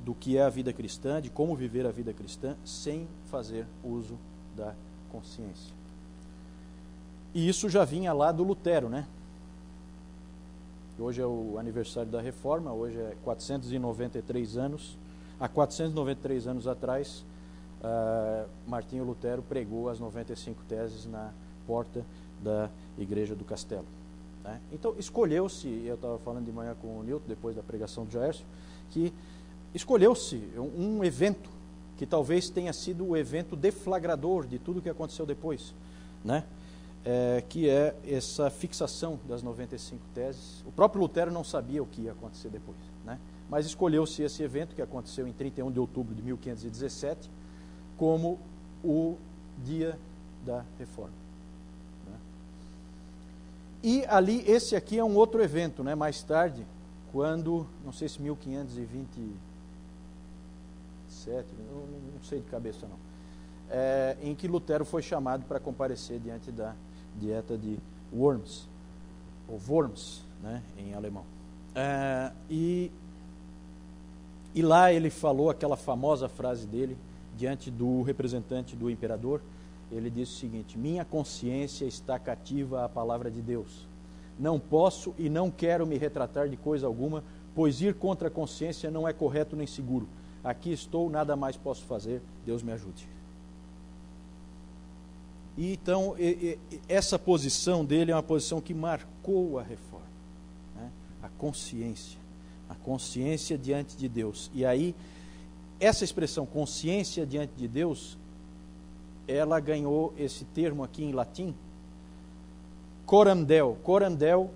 Speaker 1: do que é a vida cristã, de como viver a vida cristã, sem fazer uso da consciência. E isso já vinha lá do Lutero, né? Hoje é o aniversário da Reforma, hoje é 493 anos. Há 493 anos atrás, Martinho Lutero pregou as 95 teses na porta da Igreja do Castelo. Então, escolheu-se, eu estava falando de manhã com o Nilton, depois da pregação do Jaércio, que escolheu-se um evento que talvez tenha sido o evento deflagrador de tudo o que aconteceu depois, né? Que é essa fixação das 95 teses. O próprio Lutero não sabia o que ia acontecer depois, né? Mas escolheu-se esse evento, que aconteceu em 31 de outubro de 1517, como o dia da Reforma. E ali, esse aqui é um outro evento, né? Mais tarde, quando, não sei se 1527, não sei de cabeça não, em que Lutero foi chamado para comparecer diante da dieta de Worms, ou Worms, né, em alemão. E lá ele falou aquela famosa frase dele, diante do representante do imperador. Ele disse o seguinte: minha consciência está cativa à palavra de Deus. Não posso e não quero me retratar de coisa alguma, pois ir contra a consciência não é correto nem seguro. Aqui estou, nada mais posso fazer, Deus me ajude. E então, essa posição dele é uma posição que marcou a Reforma, né? A consciência diante de Deus. E aí, essa expressão consciência diante de Deus, ela ganhou esse termo aqui em latim, coram Deo. Coram Deo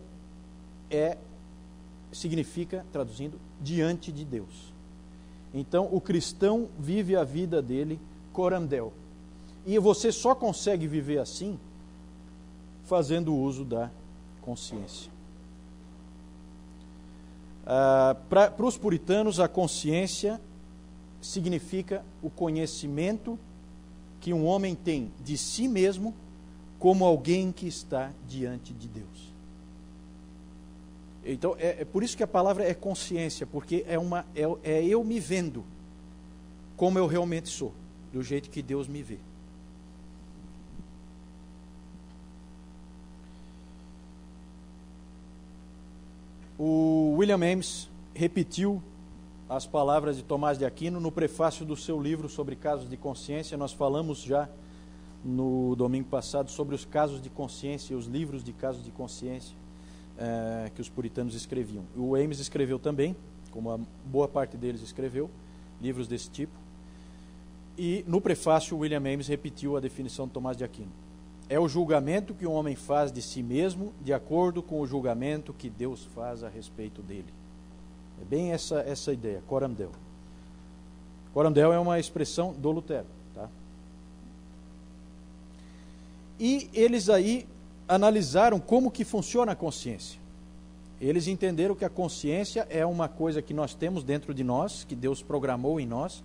Speaker 1: significa, traduzindo, diante de Deus. Então, o cristão vive a vida dele coram Deo. E você só consegue viver assim fazendo uso da consciência. Para os puritanos, a consciência significa o conhecimento que um homem tem de si mesmo como alguém que está diante de Deus. Então, é por isso que a palavra é consciência, porque é eu me vendo como eu realmente sou, do jeito que Deus me vê. O William Ames repetiu as palavras de Tomás de Aquino no prefácio do seu livro sobre casos de consciência. Nós falamos já no domingo passado sobre os casos de consciência, os livros de casos de consciência que os puritanos escreviam. O Ames escreveu também, como a boa parte deles escreveu, livros desse tipo. E no prefácio, William Ames repetiu a definição de Tomás de Aquino. É o julgamento que um homem faz de si mesmo de acordo com o julgamento que Deus faz a respeito dele. É bem essa ideia, coram Deo. Coram Deo é uma expressão do Lutero. Tá? E eles aí analisaram como que funciona a consciência. Eles entenderam que a consciência é uma coisa que nós temos dentro de nós, que Deus programou em nós,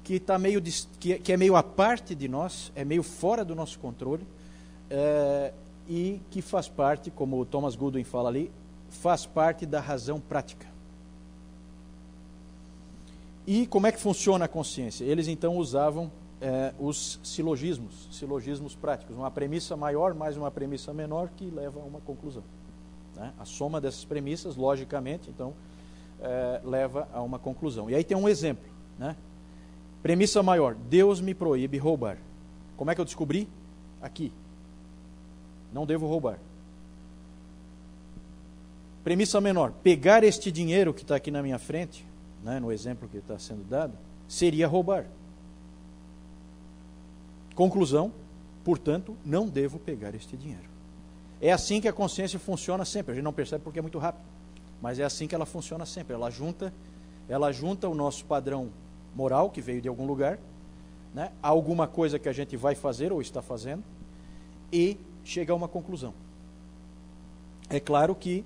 Speaker 1: que é meio à parte de nós, é meio fora do nosso controle, e que faz parte, como o Thomas Goodwin fala ali, faz parte da razão prática. E como é que funciona a consciência? Eles então usavam os silogismos práticos, uma premissa maior mais uma premissa menor que leva a uma conclusão, né? A soma dessas premissas, logicamente, então, leva a uma conclusão. E aí tem um exemplo, né? Premissa maior: Deus me proíbe roubar. Como é que eu descobri? Aqui. Não devo roubar. Premissa menor: pegar este dinheiro que está aqui na minha frente, né, no exemplo que está sendo dado, seria roubar. Conclusão: portanto, não devo pegar este dinheiro. É assim que a consciência funciona sempre. A gente não percebe porque é muito rápido, mas é assim que ela funciona sempre. Ela junta o nosso padrão moral, que veio de algum lugar, né, a alguma coisa que a gente vai fazer ou está fazendo, e chega a uma conclusão. É claro que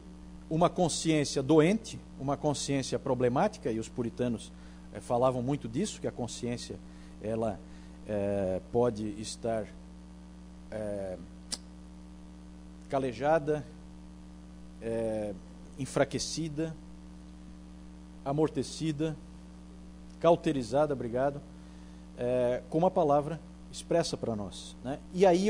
Speaker 1: uma consciência doente, uma consciência problemática, e os puritanos falavam muito disso, que a consciência ela pode estar calejada, enfraquecida, amortecida, cauterizada, obrigado, com uma palavra expressa para nós, né? E aí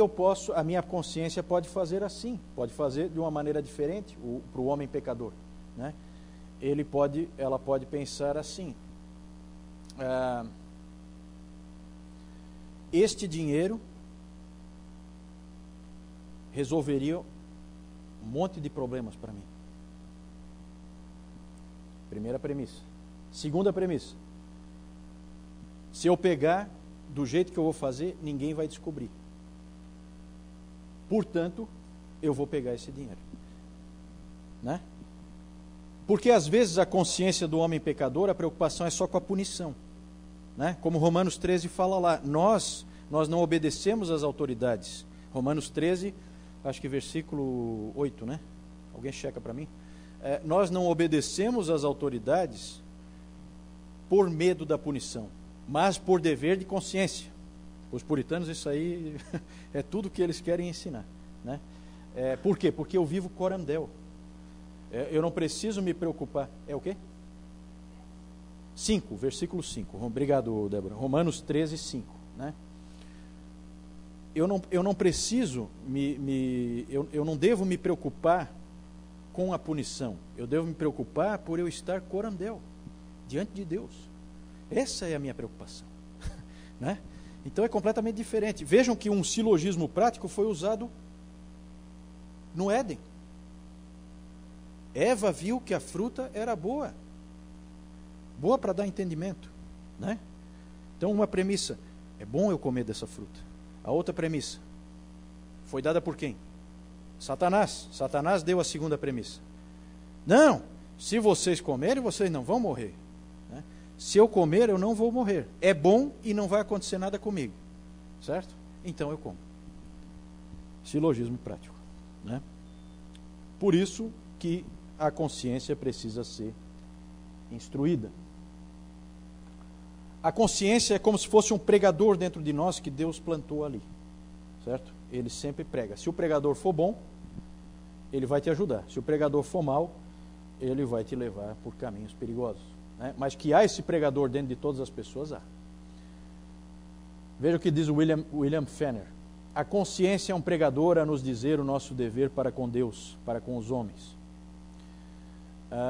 Speaker 1: a minha consciência pode fazer assim, pode fazer de uma maneira diferente para o homem pecador, né? Ela pode pensar assim: este dinheiro resolveria um monte de problemas para mim. Primeira premissa. Segunda premissa: se eu pegar do jeito que eu vou fazer, ninguém vai descobrir. Portanto, eu vou pegar esse dinheiro, né? Porque às vezes a consciência do homem pecador, a preocupação é só com a punição, né? Como Romanos 13 fala lá, nós não obedecemos às autoridades. Romanos 13, acho que versículo 8, né? Alguém checa para mim? Nós não obedecemos às autoridades por medo da punição, mas por dever de consciência. Os puritanos, isso aí é tudo que eles querem ensinar, né? Por quê? Porque eu vivo corandel. Eu não preciso me preocupar. É o quê? 5, versículo 5. Obrigado, Débora. Romanos 13, 5, né? Eu não preciso eu não devo me preocupar com a punição. Eu devo me preocupar por eu estar corandel diante de Deus. Essa é a minha preocupação, né? Então é completamente diferente. Vejam que um silogismo prático foi usado no Éden. Eva viu que a fruta era boa para dar entendimento, né? Então uma premissa: é bom eu comer dessa fruta. A outra premissa foi dada por quem? Satanás. Satanás deu a segunda premissa: não, se vocês comerem, vocês não vão morrer. Se eu comer, eu não vou morrer. É bom e não vai acontecer nada comigo. Certo? Então eu como. Silogismo prático, né? Por isso que a consciência precisa ser instruída. A consciência é como se fosse um pregador dentro de nós que Deus plantou ali. Certo? Ele sempre prega. Se o pregador for bom, ele vai te ajudar. Se o pregador for mau, ele vai te levar por caminhos perigosos. Mas que há esse pregador dentro de todas as pessoas, há. Veja o que diz William Fenner: a consciência é um pregador a nos dizer o nosso dever para com Deus, para com os homens.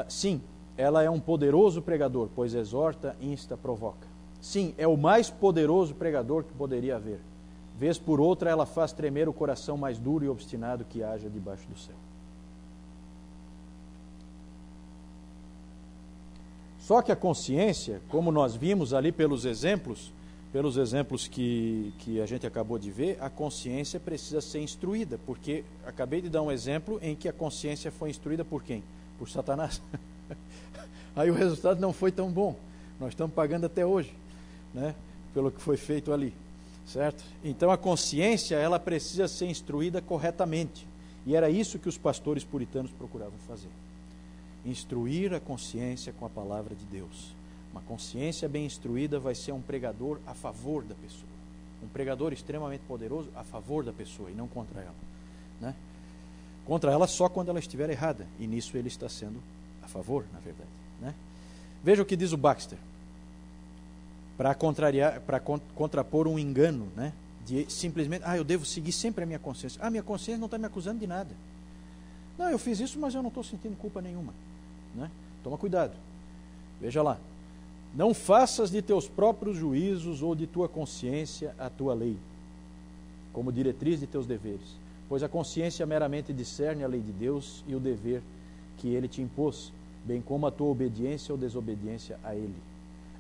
Speaker 1: Sim, ela é um poderoso pregador, pois exorta, insta, provoca. Sim, é o mais poderoso pregador que poderia haver. Vez por outra, ela faz tremer o coração mais duro e obstinado que haja debaixo do céu. Só que a consciência, como nós vimos ali pelos exemplos que a gente acabou de ver, a consciência precisa ser instruída, porque acabei de dar um exemplo em que a consciência foi instruída por quem? Por Satanás. Aí o resultado não foi tão bom. Nós estamos pagando até hoje, né, pelo que foi feito ali, certo? Então a consciência, ela precisa ser instruída corretamente. E era isso que os pastores puritanos procuravam fazer. Instruir a consciência com a palavra de Deus. Uma consciência bem instruída vai ser um pregador a favor da pessoa. um pregador extremamente poderoso a favor da pessoa e não contra ela, né? Contra ela só quando ela estiver errada, e nisso ele está sendo a favor, na verdade, né? Veja o que diz o Baxter, para contrapor um engano, né? De simplesmente, eu devo seguir sempre a minha consciência. Minha consciência não está me acusando de nada. Não, eu fiz isso, mas eu não estou sentindo culpa nenhuma, né? Toma cuidado. Veja lá. Não faças de teus próprios juízos ou de tua consciência a tua lei, como diretriz de teus deveres, pois a consciência meramente discerne a lei de Deus e o dever que ele te impôs, bem como a tua obediência ou desobediência a ele.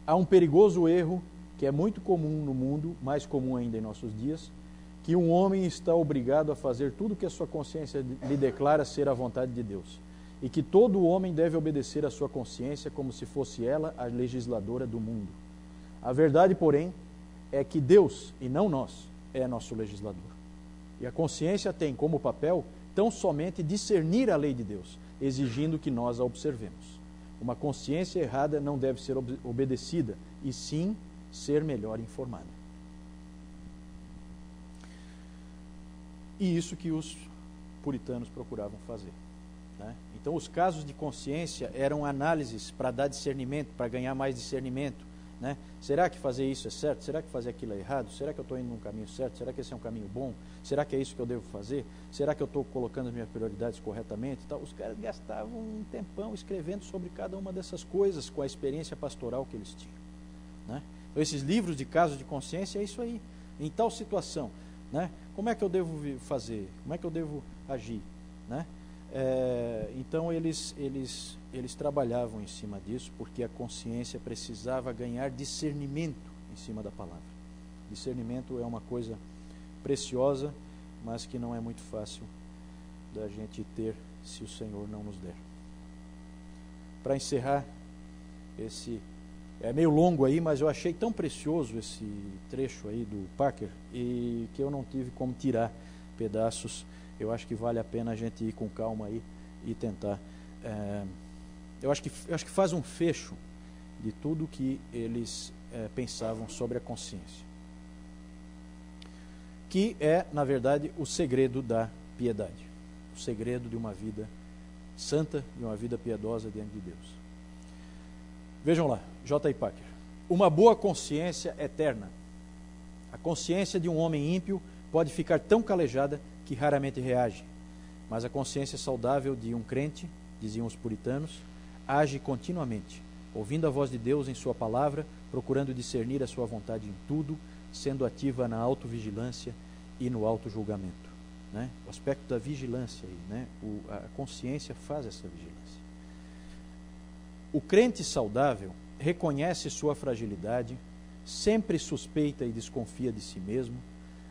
Speaker 1: Há um perigoso erro que é muito comum no mundo, mais comum ainda em nossos dias, que um homem está obrigado a fazer tudo o que a sua consciência lhe declara ser a vontade de Deus, e que todo homem deve obedecer à sua consciência como se fosse ela a legisladora do mundo. A verdade, porém, é que Deus, e não nós, é nosso legislador. E a consciência tem como papel tão somente discernir a lei de Deus, exigindo que nós a observemos. Uma consciência errada não deve ser obedecida, e sim ser melhor informada. E isso que os puritanos procuravam fazer, né? Então, os casos de consciência eram análises para dar discernimento, para ganhar mais discernimento, né? Será que fazer isso é certo? Será que fazer aquilo é errado? Será que eu estou indo num caminho certo? Será que esse é um caminho bom? Será que é isso que eu devo fazer? Será que eu estou colocando as minhas prioridades corretamente? Os caras gastavam um tempão escrevendo sobre cada uma dessas coisas com a experiência pastoral que eles tinham, né? Então, esses livros de casos de consciência é isso aí. Em tal situação, né? Como é que eu devo fazer? Como é que eu devo agir, né? Então eles trabalhavam em cima disso, porque a consciência precisava ganhar discernimento em cima da palavra. Discernimento é uma coisa preciosa, mas que não é muito fácil da gente ter se o Senhor não nos der. Para encerrar, é meio longo aí, mas eu achei tão precioso esse trecho aí do Packer, e que eu não tive como tirar pedaços. Eu acho que vale a pena a gente ir com calma aí e tentar. Eu acho que faz um fecho de tudo que eles pensavam sobre a consciência, que é, na verdade, o segredo da piedade, o segredo de uma vida santa, de uma vida piedosa diante de Deus. Vejam lá, J. I. Packer. Uma boa consciência eterna. A consciência de um homem ímpio pode ficar tão calejada que raramente reage, mas a consciência saudável de um crente, diziam os puritanos, age continuamente, ouvindo a voz de Deus em sua palavra, procurando discernir a sua vontade em tudo, sendo ativa na autovigilância e no autojulgamento, né? O aspecto da vigilância aí, né? A consciência faz essa vigilância. O crente saudável reconhece sua fragilidade, sempre suspeita e desconfia de si mesmo,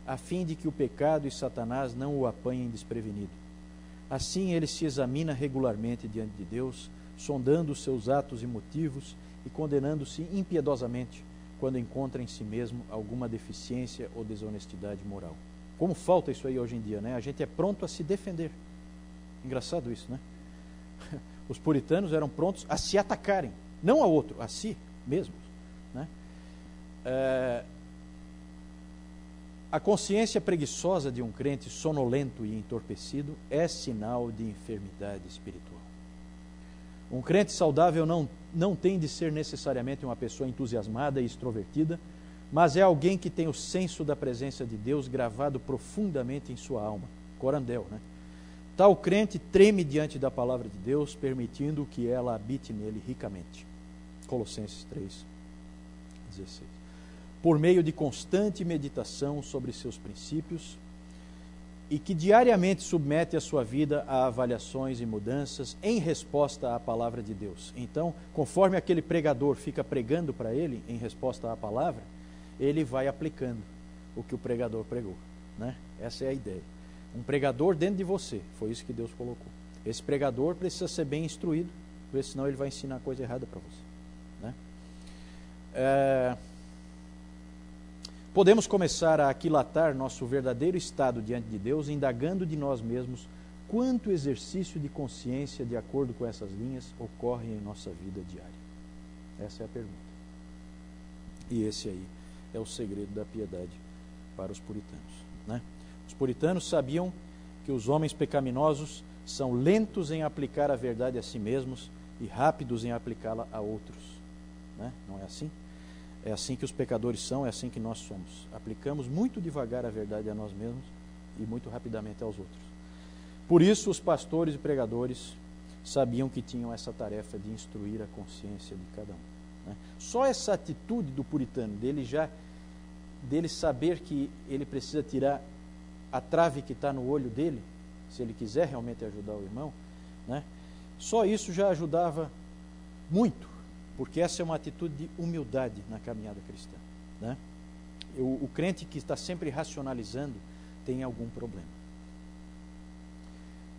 Speaker 1: a fim de que o pecado e Satanás não o apanhem desprevenido. Assim ele se examina regularmente diante de Deus, sondando os seus atos e motivos e condenando-se impiedosamente quando encontra em si mesmo alguma deficiência ou desonestidade moral. Como falta isso aí hoje em dia, né? A gente é pronto a se defender. Engraçado isso, né? Os puritanos eram prontos a se atacarem, não ao outro, a si mesmos, né? A consciência preguiçosa de um crente sonolento e entorpecido é sinal de enfermidade espiritual. Um crente saudável não tem de ser necessariamente uma pessoa entusiasmada e extrovertida, mas é alguém que tem o senso da presença de Deus gravado profundamente em sua alma. Corandel, né? Tal crente treme diante da palavra de Deus, permitindo que ela habite nele ricamente. Colossenses 3:16. Por meio de constante meditação sobre seus princípios e que diariamente submete a sua vida a avaliações e mudanças em resposta à palavra de Deus. Então, conforme aquele pregador fica pregando para ele em resposta à palavra, ele vai aplicando o que o pregador pregou, né? Essa é a ideia. Um pregador dentro de você, foi isso que Deus colocou. Esse pregador precisa ser bem instruído, porque senão ele vai ensinar coisa errada para você, né? Podemos começar a aquilatar nosso verdadeiro estado diante de Deus, indagando de nós mesmos quanto exercício de consciência, de acordo com essas linhas, ocorre em nossa vida diária. Essa é a pergunta. E esse aí é o segredo da piedade para os puritanos, né? Os puritanos sabiam que os homens pecaminosos são lentos em aplicar a verdade a si mesmos e rápidos em aplicá-la a outros, né? Não é assim? É assim que os pecadores são, é assim que nós somos. Aplicamos muito devagar a verdade a nós mesmos e muito rapidamente aos outros. Por isso, os pastores e pregadores sabiam que tinham essa tarefa de instruir a consciência de cada um, né? Só essa atitude do puritano, dele saber que ele precisa tirar a trave que está no olho dele, se ele quiser realmente ajudar o irmão, né? Só isso já ajudava muito, porque essa é uma atitude de humildade na caminhada cristã, né? O crente que está sempre racionalizando tem algum problema.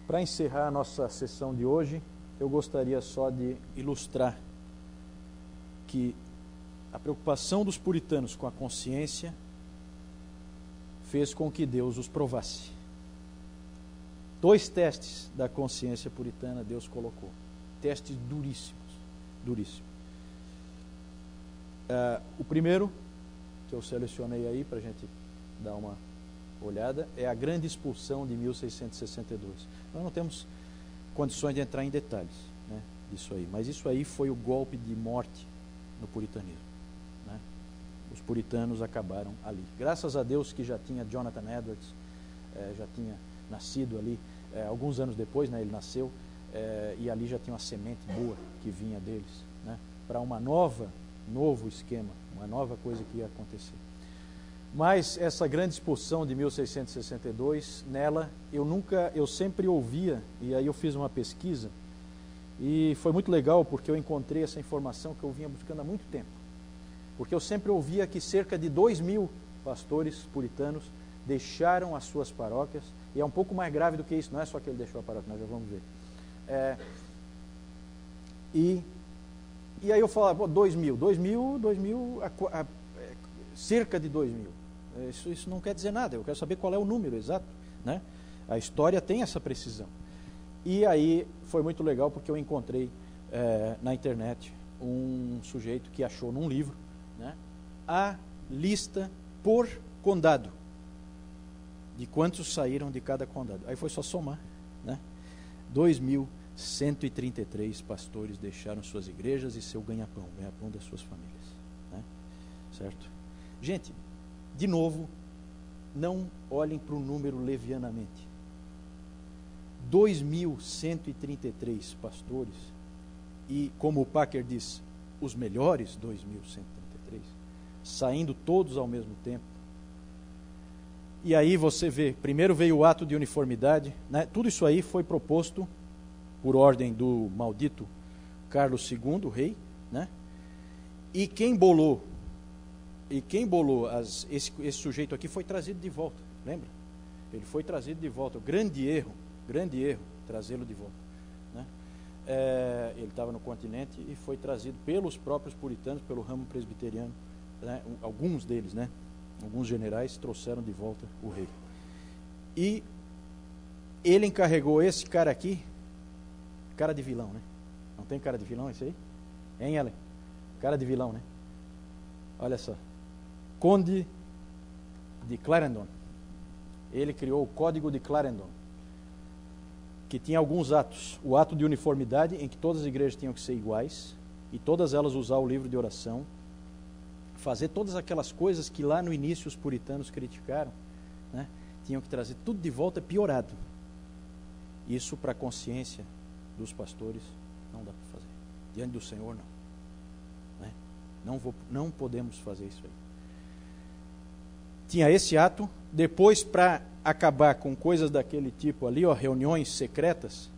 Speaker 1: Para encerrar a nossa sessão de hoje, eu gostaria só de ilustrar que a preocupação dos puritanos com a consciência fez com que Deus os provasse. 2 testes da consciência puritana Deus colocou. Testes duríssimos. Duríssimos. O primeiro, que eu selecionei aí para a gente dar uma olhada, é a grande expulsão de 1662. Nós não temos condições de entrar em detalhes, né, disso aí, mas isso aí foi o golpe de morte no puritanismo, né? Os puritanos acabaram ali. Graças a Deus que já tinha Jonathan Edwards, já tinha nascido ali, alguns anos depois, né, ele nasceu, e ali já tinha uma semente boa que vinha deles, né, para novo esquema, uma nova coisa que ia acontecer. Mas essa grande expulsão de 1662, nela eu sempre ouvia, e aí eu fiz uma pesquisa, e foi muito legal porque eu encontrei essa informação que eu vinha buscando há muito tempo. Porque eu sempre ouvia que cerca de 2.000 pastores puritanos deixaram as suas paróquias, e é um pouco mais grave do que isso, não é só que ele deixou a paróquia, nós já vamos ver. E aí eu falava, 2.000, cerca de 2.000. Isso não quer dizer nada, eu quero saber qual é o número exato, né? A história tem essa precisão. E aí foi muito legal porque eu encontrei na internet um sujeito que achou num livro, né, a lista por condado, de quantos saíram de cada condado. Aí foi só somar, né? 2.133 pastores deixaram suas igrejas e seu ganha-pão das suas famílias, né? Certo? Gente, de novo, não olhem para o número levianamente. 2.133 pastores, e como o Packer diz, os melhores 2.133, saindo todos ao mesmo tempo. E aí você vê, primeiro veio o ato de uniformidade, né? Tudo isso aí foi proposto por ordem do maldito Carlos II, o rei, né? E quem bolou esse sujeito aqui foi trazido de volta, lembra? Ele foi trazido de volta. Grande erro trazê-lo de volta, né? Ele estava no continente e foi trazido pelos próprios puritanos, pelo ramo presbiteriano, né? Alguns deles, né? Alguns generais trouxeram de volta o rei. E ele encarregou esse cara aqui, cara de vilão, né? Não tem cara de vilão esse aí? Hein, Ellen? Cara de vilão, né? Olha só. Conde de Clarendon. Ele criou o Código de Clarendon, que tinha alguns atos. O ato de uniformidade, em que todas as igrejas tinham que ser iguais, e todas elas usar o livro de oração, fazer todas aquelas coisas que lá no início os puritanos criticaram, né? Tinham que trazer tudo de volta piorado. Isso para a consciência dos pastores não dá para fazer. Diante do Senhor, não. Né? Não podemos fazer isso aí. Tinha esse ato. Depois, para acabar com coisas daquele tipo ali, ó, reuniões secretas,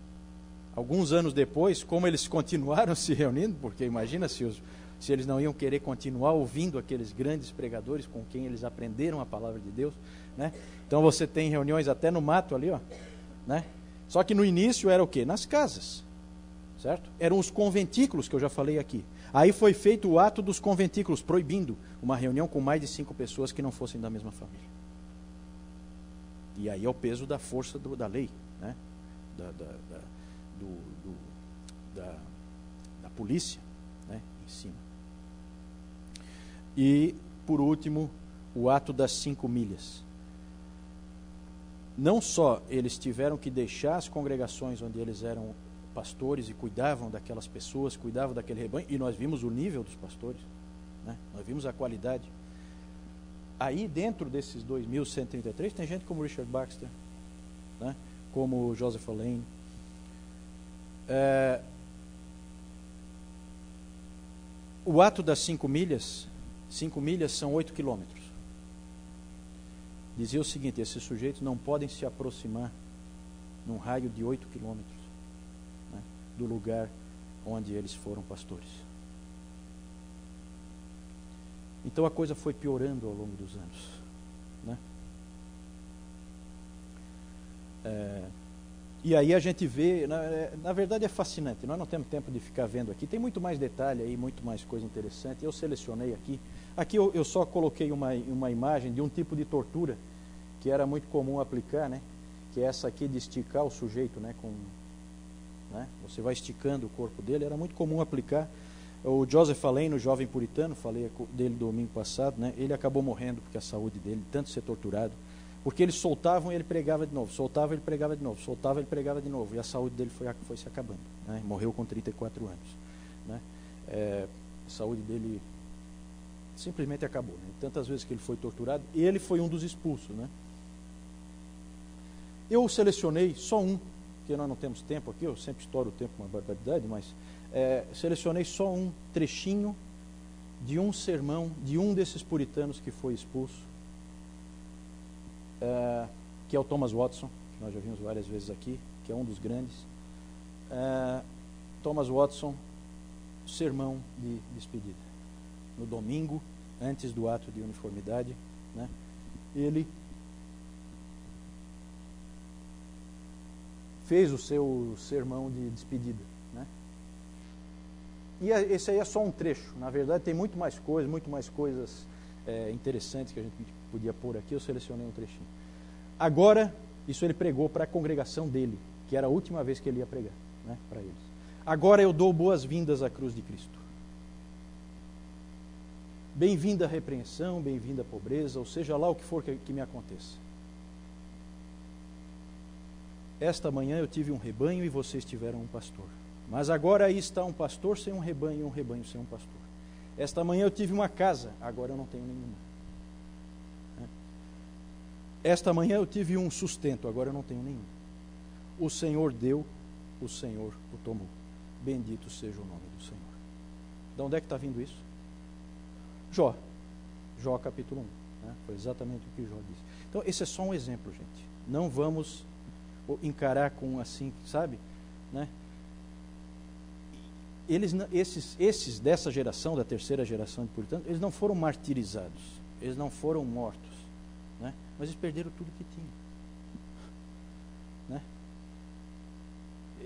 Speaker 1: alguns anos depois, como eles continuaram se reunindo, porque imagina se eles não iam querer continuar ouvindo aqueles grandes pregadores com quem eles aprenderam a palavra de Deus, né? Então você tem reuniões até no mato ali, ó, né? Só que no início era o quê? Nas casas, certo? Eram os conventículos que eu já falei aqui. Aí foi feito o ato dos conventículos, proibindo uma reunião com mais de 5 pessoas que não fossem da mesma família. E aí é o peso da força da lei, né? Da polícia, né? Em cima. E, por último, o ato das 5 milhas. Não só eles tiveram que deixar as congregações onde eles eram pastores e cuidavam daquelas pessoas, cuidavam daquele rebanho, e nós vimos o nível dos pastores, né? Nós vimos a qualidade. Aí dentro desses 2.133 tem gente como Richard Baxter, né? Como Joseph Alleine. O ato das 5 milhas são 8 quilômetros. Dizia o seguinte: esses sujeitos não podem se aproximar num raio de 8 quilômetros, né, do lugar onde eles foram pastores. Então a coisa foi piorando ao longo dos anos, né? E aí a gente vê, na verdade é fascinante, nós não temos tempo de ficar vendo aqui, tem muito mais detalhe aí, muito mais coisa interessante. Eu selecionei aqui eu só coloquei uma imagem de um tipo de tortura que era muito comum aplicar, né? Que é essa aqui de esticar o sujeito, né? Você vai esticando o corpo dele, era muito comum aplicar. O Joseph Alleine, o jovem puritano, falei dele domingo passado, né? Ele acabou morrendo porque a saúde dele, tanto ser torturado, porque eles soltavam e ele pregava de novo, soltava, ele pregava de novo, soltava, ele pregava de novo, e a saúde dele foi se acabando, né? Morreu com 34 anos, né? A saúde dele simplesmente acabou, né? Tantas vezes que ele foi torturado, e ele foi um dos expulsos, né? Eu selecionei só um, porque nós não temos tempo aqui, eu sempre estouro o tempo com uma barbaridade, mas selecionei só um trechinho de um sermão de um desses puritanos que foi expulso, que é o Thomas Watson, que nós já vimos várias vezes aqui, que é um dos grandes. Thomas Watson, sermão de despedida. No domingo, antes do ato de uniformidade, né, ele fez o seu sermão de despedida, né? E esse aí é só um trecho. Na verdade, tem muito mais coisas interessantes que a gente podia pôr aqui. Eu selecionei um trechinho. Agora, isso ele pregou para a congregação dele, que era a última vez que ele ia pregar, né, para eles. Agora eu dou boas-vindas à cruz de Cristo. Bem-vinda a repreensão, bem-vinda a pobreza, ou seja lá o que for que me aconteça. Esta manhã eu tive um rebanho e vocês tiveram um pastor. Mas agora aí está um pastor sem um rebanho e um rebanho sem um pastor. Esta manhã eu tive uma casa, agora eu não tenho nenhuma. Esta manhã eu tive um sustento, agora eu não tenho nenhum. O Senhor deu, o Senhor o tomou. Bendito seja o nome do Senhor. De onde é que está vindo isso? Jó capítulo 1. Né? Foi exatamente o que Jó disse. Então esse é só um exemplo, gente. Não vamos encarar com assim, sabe? Né? Esses dessa geração, da terceira geração de puritanos, eles não foram martirizados, eles não foram mortos, né? Mas eles perderam tudo que tinham, né?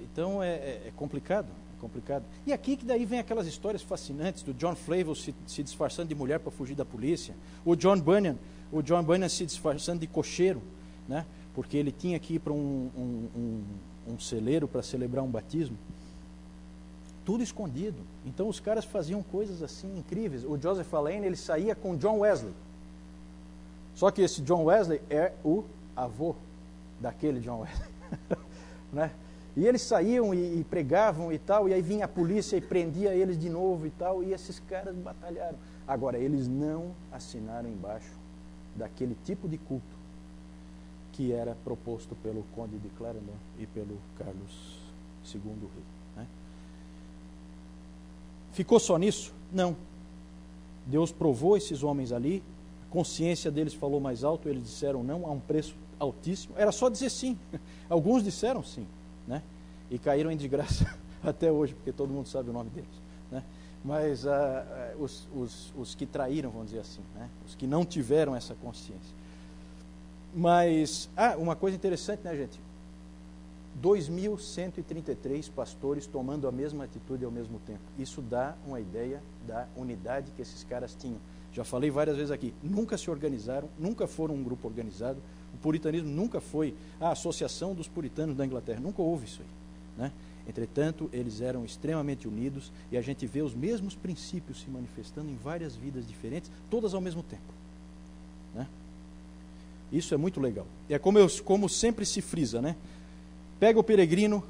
Speaker 1: Então é complicado, é complicado. E aqui que daí vem aquelas histórias fascinantes do John Flavel se disfarçando de mulher para fugir da polícia, o John Bunyan se disfarçando de cocheiro, né? Porque ele tinha que ir para um celeiro para celebrar um batismo. Tudo escondido. Então os caras faziam coisas assim incríveis. O Joseph Alleine, ele saía com John Wesley. Só que esse John Wesley é o avô daquele John Wesley. Né? E eles saíam e pregavam e tal, e aí vinha a polícia e prendia eles de novo e tal, e esses caras batalharam. Agora, eles não assinaram embaixo daquele tipo de culto que era proposto pelo Conde de Clarendon e pelo Carlos II Rei. Né? Ficou só nisso? Não. Deus provou esses homens ali, a consciência deles falou mais alto, eles disseram não, a um preço altíssimo. Era só dizer sim. Alguns disseram sim, né? E caíram em desgraça até hoje, porque todo mundo sabe o nome deles. Né? Mas os que traíram, vamos dizer assim, né? Os que não tiveram essa consciência. Mas, uma coisa interessante, né, gente? 2.133 pastores tomando a mesma atitude ao mesmo tempo. Isso dá uma ideia da unidade que esses caras tinham. Já falei várias vezes aqui, nunca se organizaram, nunca foram um grupo organizado. O puritanismo nunca foi a Associação dos Puritanos da Inglaterra, nunca houve isso aí, né? Entretanto, eles eram extremamente unidos e a gente vê os mesmos princípios se manifestando em várias vidas diferentes, todas ao mesmo tempo. né? Isso é muito legal. É como sempre se frisa, né? Pega o peregrino,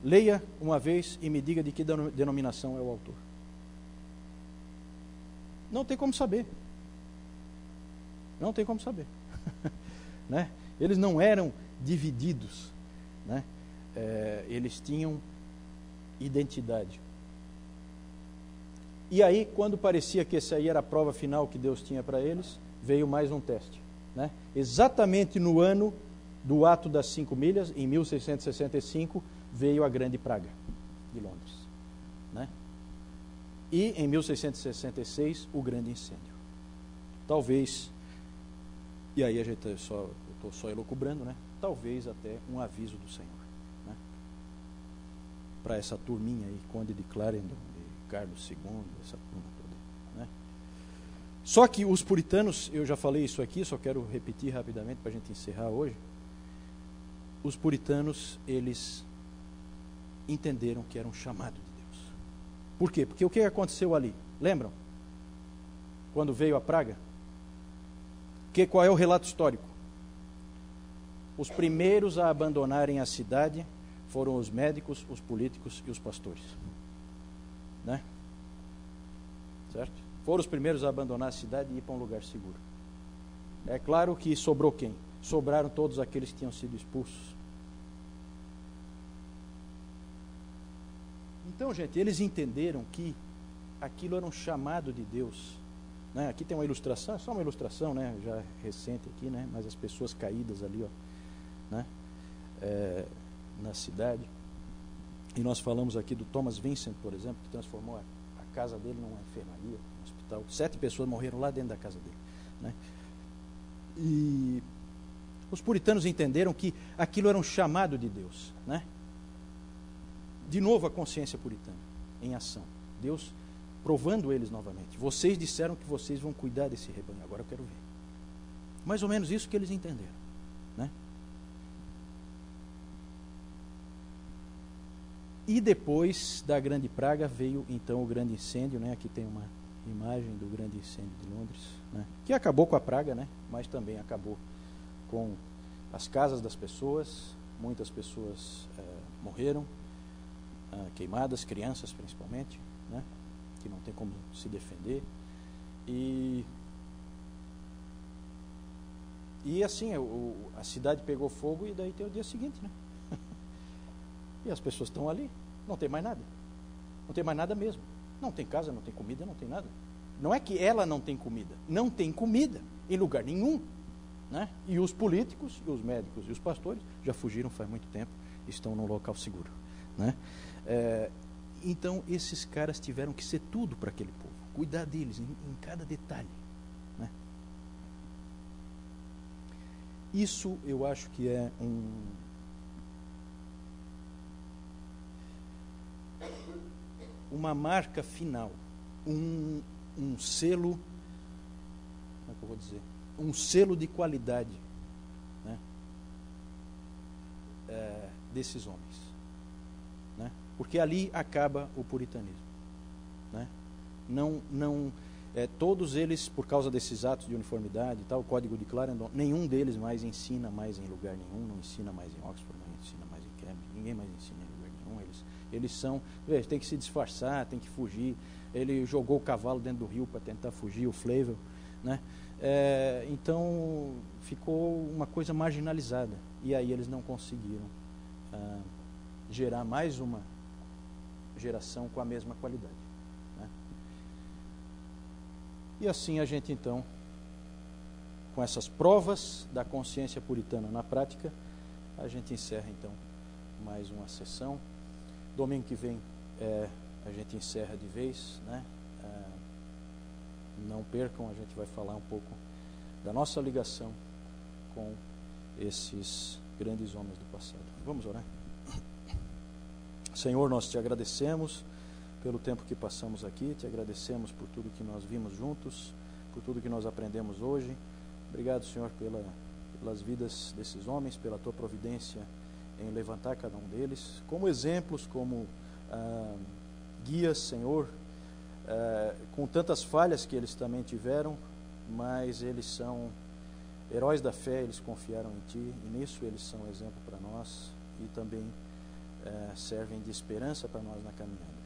Speaker 1: leia uma vez e me diga de que denominação é o autor. Não tem como saber. Não tem como saber. Né? Eles não eram divididos, né? Eles tinham identidade. E aí, quando parecia que essa aí era a prova final que Deus tinha para eles, veio mais um teste, né? Exatamente no ano do Ato das 5 Milhas, em 1665, veio a Grande Praga de Londres, né? E em 1666, o Grande Incêndio. Talvez, e aí eu estou só elucubrando, né? Talvez até um aviso do Senhor, né? Para essa turminha aí, Conde de Clarendon, de Carlos II, essa turma toda, né? Só que os puritanos, eu já falei isso aqui, só quero repetir rapidamente para a gente encerrar hoje. Os puritanos, eles entenderam que era um chamado de Deus. Por quê? Porque o que aconteceu ali? Lembram? Quando veio a praga? Qual é o relato histórico? Os primeiros a abandonarem a cidade foram os médicos, os políticos e os pastores, né? Certo? Foram os primeiros a abandonar a cidade e ir para um lugar seguro. É claro que sobrou quem? Sobraram todos aqueles que tinham sido expulsos. Então, gente, eles entenderam que aquilo era um chamado de Deus, né? Aqui tem uma ilustração, é só uma ilustração, né? Já recente aqui, né? Mas as pessoas caídas ali, ó, né? Na cidade. E nós falamos aqui do Thomas Vincent, por exemplo, que transformou a casa dele numa enfermaria, um hospital. 7 pessoas morreram lá dentro da casa dele, né? E os puritanos entenderam que aquilo era um chamado de Deus, né? De novo a consciência puritana em ação. Deus provando eles novamente. Vocês disseram que vocês vão cuidar desse rebanho, agora eu quero ver. Mais ou menos isso que eles entenderam, né? E depois da grande praga veio então o grande incêndio, né? Aqui tem uma imagem do grande incêndio de Londres, né? Que acabou com a praga, né? Mas também acabou com as casas das pessoas. Muitas pessoas morreram, queimadas, crianças principalmente, né? Que não tem como se defender. E assim, a cidade pegou fogo e daí tem o dia seguinte, né? E as pessoas estão ali, não tem mais nada. Não tem mais nada mesmo. Não tem casa, não tem comida, não tem nada. Não é que ela não tem comida. Não tem comida em lugar nenhum, né? E os políticos, e os médicos e os pastores já fugiram faz muito tempo, estão num local seguro, né? Então esses caras tiveram que ser tudo para aquele povo. Cuidar deles em cada detalhe, né? Isso eu acho que é uma marca final, um selo, como é que eu vou dizer? Um selo de qualidade, né? Desses homens, né? Porque ali acaba o puritanismo, né? Todos eles, por causa desses atos de uniformidade e tal, o Código de Clarendon, nenhum deles mais ensina mais em lugar nenhum, não ensina mais em Oxford, não ensina mais em Cambridge, ninguém mais ensina em lugar nenhum. Eles são, tem que se disfarçar, tem que fugir. Ele jogou o cavalo dentro do rio para tentar fugir, o Flavel, né? Então ficou uma coisa marginalizada, e aí eles não conseguiram gerar mais uma geração com a mesma qualidade, né? E assim a gente então, com essas provas da consciência puritana na prática, a gente encerra então mais uma sessão. Domingo que vem a gente encerra de vez, né? Não percam, a gente vai falar um pouco da nossa ligação com esses grandes homens do passado. Vamos orar? Senhor, nós te agradecemos pelo tempo que passamos aqui, te agradecemos por tudo que nós vimos juntos, por tudo que nós aprendemos hoje. Obrigado, Senhor, pelas vidas desses homens, pela tua providência em levantar cada um deles como exemplos, como guias, Senhor, com tantas falhas que eles também tiveram, mas eles são heróis da fé, eles confiaram em Ti, e nisso eles são exemplo para nós e também servem de esperança para nós na caminhada.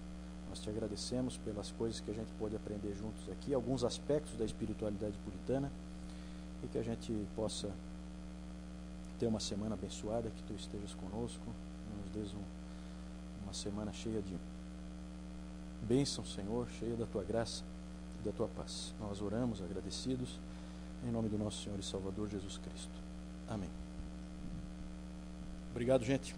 Speaker 1: Nós Te agradecemos pelas coisas que a gente pôde aprender juntos aqui, alguns aspectos da espiritualidade puritana, e que a gente possa ter uma semana abençoada, que Tu estejas conosco, nos dês uma semana cheia de bênção, Senhor, cheia da Tua graça e da Tua paz. Nós oramos agradecidos, em nome do nosso Senhor e Salvador Jesus Cristo. Amém. Obrigado, gente.